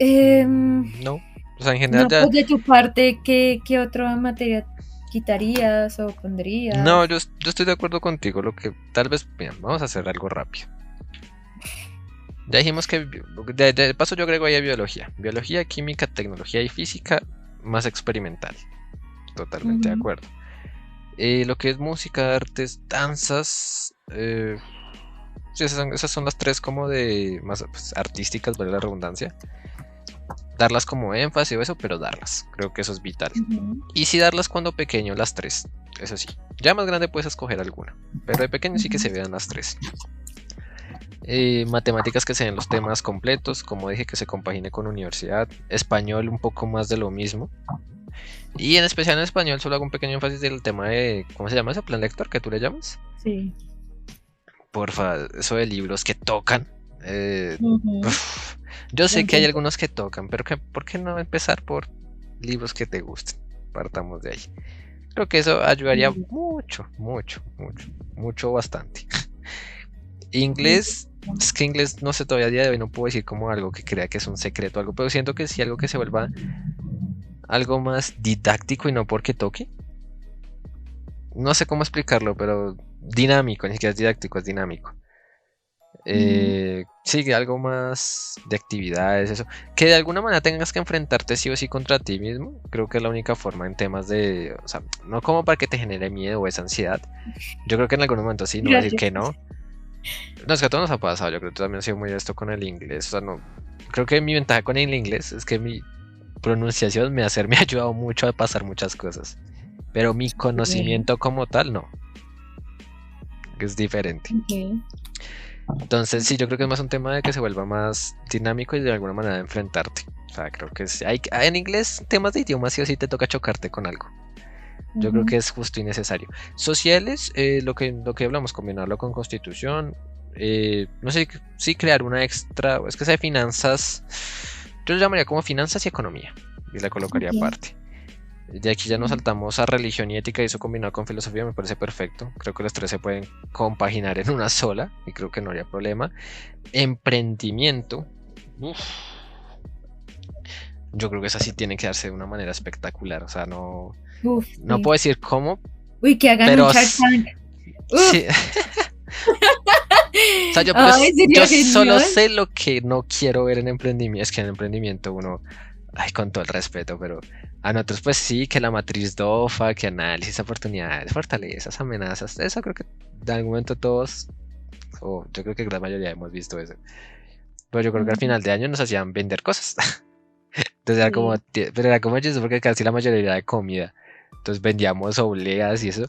No, o sea, en general No, ya. pues de tu parte, ¿qué otra materia quitarías o pondrías? No, yo estoy de acuerdo contigo. Lo que tal vez, mira, vamos a hacer algo rápido. Ya dijimos que de paso yo agrego ahí a biología. Biología, química, tecnología y física más experimental. Totalmente de acuerdo. Lo que es música, artes, danzas, sí, esas son las tres como de más pues, artísticas, vale la redundancia. Darlas como énfasis o eso, pero darlas. Creo que eso es vital. Y sí darlas cuando pequeño, las tres. Eso sí. Ya más grande puedes escoger alguna. Pero de pequeño sí que se vean las tres. Matemáticas que se den los temas completos. Como dije, que se compagine con universidad. Español un poco más de lo mismo. Y en especial en español solo hago un pequeño énfasis del tema de... ¿Cómo se llama ese plan lector que tú le llamas? Sí. Porfa, eso de libros que tocan. Yo sé que hay algunos que tocan, pero ¿por qué no empezar por libros que te gusten? Partamos de ahí. Creo que eso ayudaría mucho, bastante. Inglés, es que inglés, no sé, todavía a día de hoy no puedo decir como algo que crea que es un secreto o algo, pero siento que sí algo que se vuelva algo más didáctico y no porque toque. No sé cómo explicarlo, pero dinámico, ni siquiera es didáctico, es dinámico. Sí, algo más de actividades, eso. Que de alguna manera tengas que enfrentarte sí o sí contra ti mismo. Creo que es la única forma en temas de. O sea, no como para que te genere miedo o esa ansiedad. Yo creo que en algún momento sí, no voy a decir que no. No, es que a todos nos ha pasado. Yo creo que tú también has sido muy esto con el inglés. O sea, no. Creo que mi ventaja con el inglés es que mi pronunciación me ha ayudado mucho a pasar muchas cosas. Pero mi conocimiento como tal, no. Es diferente. Entonces sí, yo creo que es más un tema de que se vuelva más dinámico y de alguna manera de enfrentarte. O sea, creo que en inglés, temas de idiomas sí o sí te toca chocarte con algo. Yo creo que es justo y necesario. Sociales, lo que hablamos, combinarlo con constitución. No sé si crear una extra, es que sea de finanzas. Yo lo llamaría como finanzas y economía. Y la colocaría aparte. De aquí ya nos saltamos a religión y ética y eso combinado con filosofía me parece perfecto. Creo que los tres se pueden compaginar en una sola y creo que no habría problema. Emprendimiento. Uf. Yo creo que esa sí tiene que darse de una manera espectacular. O sea, no puedo decir cómo. Uy, que hagan un Shark Tank. Sí. O sea, yo solo sé lo que no quiero ver en emprendimiento. Es que en emprendimiento uno, ay, con todo el respeto, pero a nosotros pues sí, que la matriz DOFA, que análisis, oportunidades, fortalezas, amenazas, eso creo que de algún momento todos, o yo creo que la mayoría hemos visto eso. Pero yo creo que al final de año nos hacían vender cosas. Entonces era como, pero era como eso porque casi la mayoría era de comida. Entonces vendíamos obleas y eso.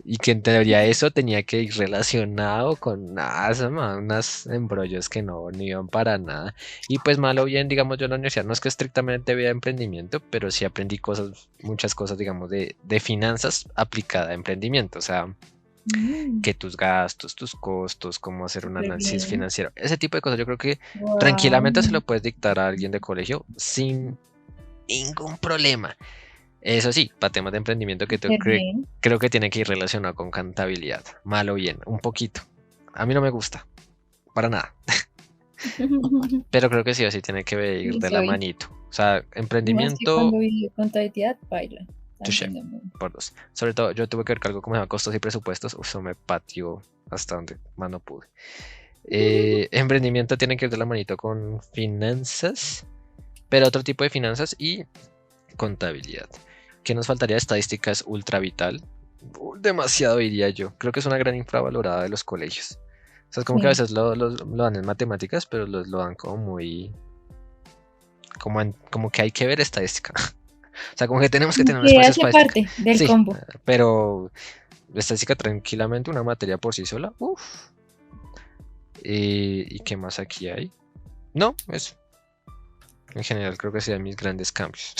Y que en teoría eso tenía que ir relacionado con unos embrollos que no iban para nada. Y pues malo bien, digamos, yo en la universidad no es que estrictamente vea emprendimiento, pero sí aprendí muchas cosas, digamos, de finanzas aplicada a emprendimiento. O sea, que tus gastos, tus costos, cómo hacer un análisis financiero. Ese tipo de cosas yo creo que tranquilamente se lo puedes dictar a alguien de colegio sin ningún problema. Eso sí, para temas de emprendimiento que creo que tiene que ir relacionado con contabilidad. Mal o bien, un poquito. A mí no me gusta, para nada. Pero creo que sí o sí tiene que ir de la manito. O sea, emprendimiento... Cuando vi contabilidad, baila. Por dos. Sobre todo, yo tuve que ver algo como se llama costos y presupuestos. Eso me pateó hasta donde más no pude. Emprendimiento tiene que ir de la manito con finanzas, pero otro tipo de finanzas y contabilidad. ¿Qué nos faltaría? Estadística es ultra vital. Demasiado diría yo. Creo que es una gran infravalorada de los colegios. O sea, es como que a veces lo dan en matemáticas, pero lo dan como muy... Como que hay que ver estadística. O sea, como que tenemos que tener un espacio para parte del combo. Pero estadística tranquilamente, una materia por sí sola. Uf. ¿Y qué más aquí hay? No, eso. En general creo que serían mis grandes cambios.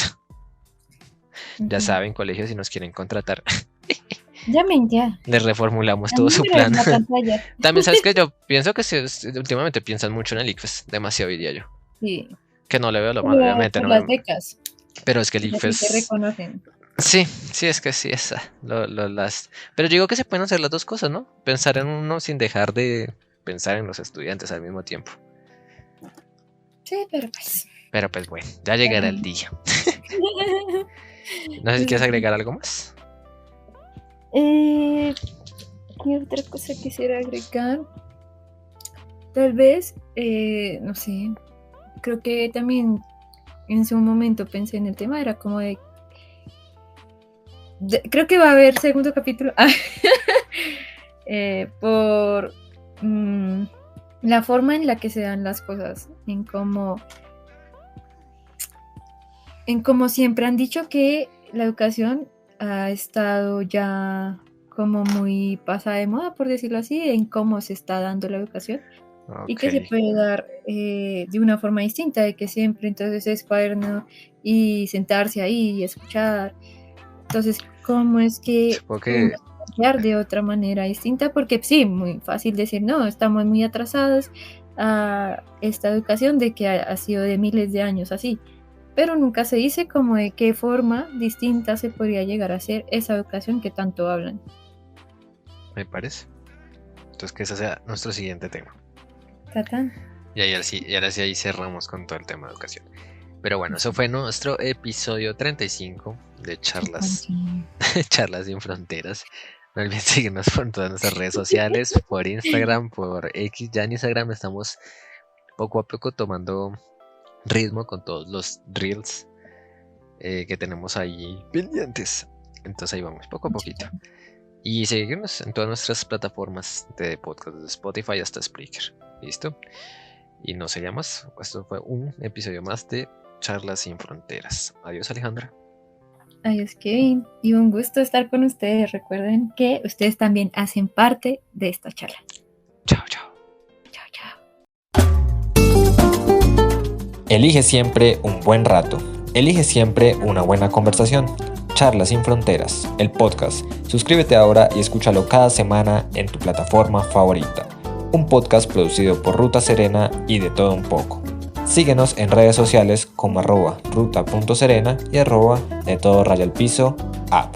Ya saben, colegios, si nos quieren contratar. Llamen ya. Les reformulamos todo su plan. También sabes que yo pienso que últimamente piensan mucho en el ICFES. Demasiado diría yo. Sí. Que no le veo lo malo, obviamente. No las becas. Pero es que el ICFES... Se reconocen. Sí, es que sí, pero yo digo que se pueden hacer las dos cosas, ¿no? Pensar en uno sin dejar de pensar en los estudiantes al mismo tiempo. Sí, pero pues... Pero pues bueno, ya llegará el día. No sé si quieres agregar algo más. ¿Qué otra cosa quisiera agregar? Tal vez, no sé, creo que también en su momento pensé en el tema, era como de creo que va a haber segundo capítulo por la forma en la que se dan las cosas, en cómo siempre han dicho que la educación ha estado ya como muy pasada de moda, por decirlo así, en cómo se está dando la educación. Y que se puede dar de una forma distinta, de que siempre entonces es cuaderno y sentarse ahí y escuchar. Entonces, ¿cómo es que cambiar de otra manera distinta? Porque sí, muy fácil decir, no, estamos muy atrasados a esta educación de que ha sido de miles de años así, pero nunca se dice como de qué forma distinta se podría llegar a hacer esa educación que tanto hablan. Me parece. Entonces que ese sea nuestro siguiente tema. Catán. Y ahora sí ahí cerramos con todo el tema de educación. Pero bueno, eso fue nuestro episodio 35 de Charlas Sin Fronteras. No olviden seguirnos por todas nuestras redes sociales, por Instagram, por X. Ya en Instagram estamos poco a poco tomando ritmo con todos los reels que tenemos ahí pendientes. Entonces ahí vamos, poco a poquito. Y seguirnos en todas nuestras plataformas de podcast, desde Spotify hasta Spreaker. ¿Listo? Y no sería más. Esto fue un episodio más de Charlas Sin Fronteras. Adiós, Alejandra. Adiós, Kevin. Y un gusto estar con ustedes. Recuerden que ustedes también hacen parte de esta charla. Chao, chao. Chao, chao. Elige siempre un buen rato. Elige siempre una buena conversación. Charlas Sin Fronteras, el podcast. Suscríbete ahora y escúchalo cada semana en tu plataforma favorita. Un podcast producido por Ruta Serena y de todo un poco. Síguenos en redes sociales como @ruta.serena y @de todo_app.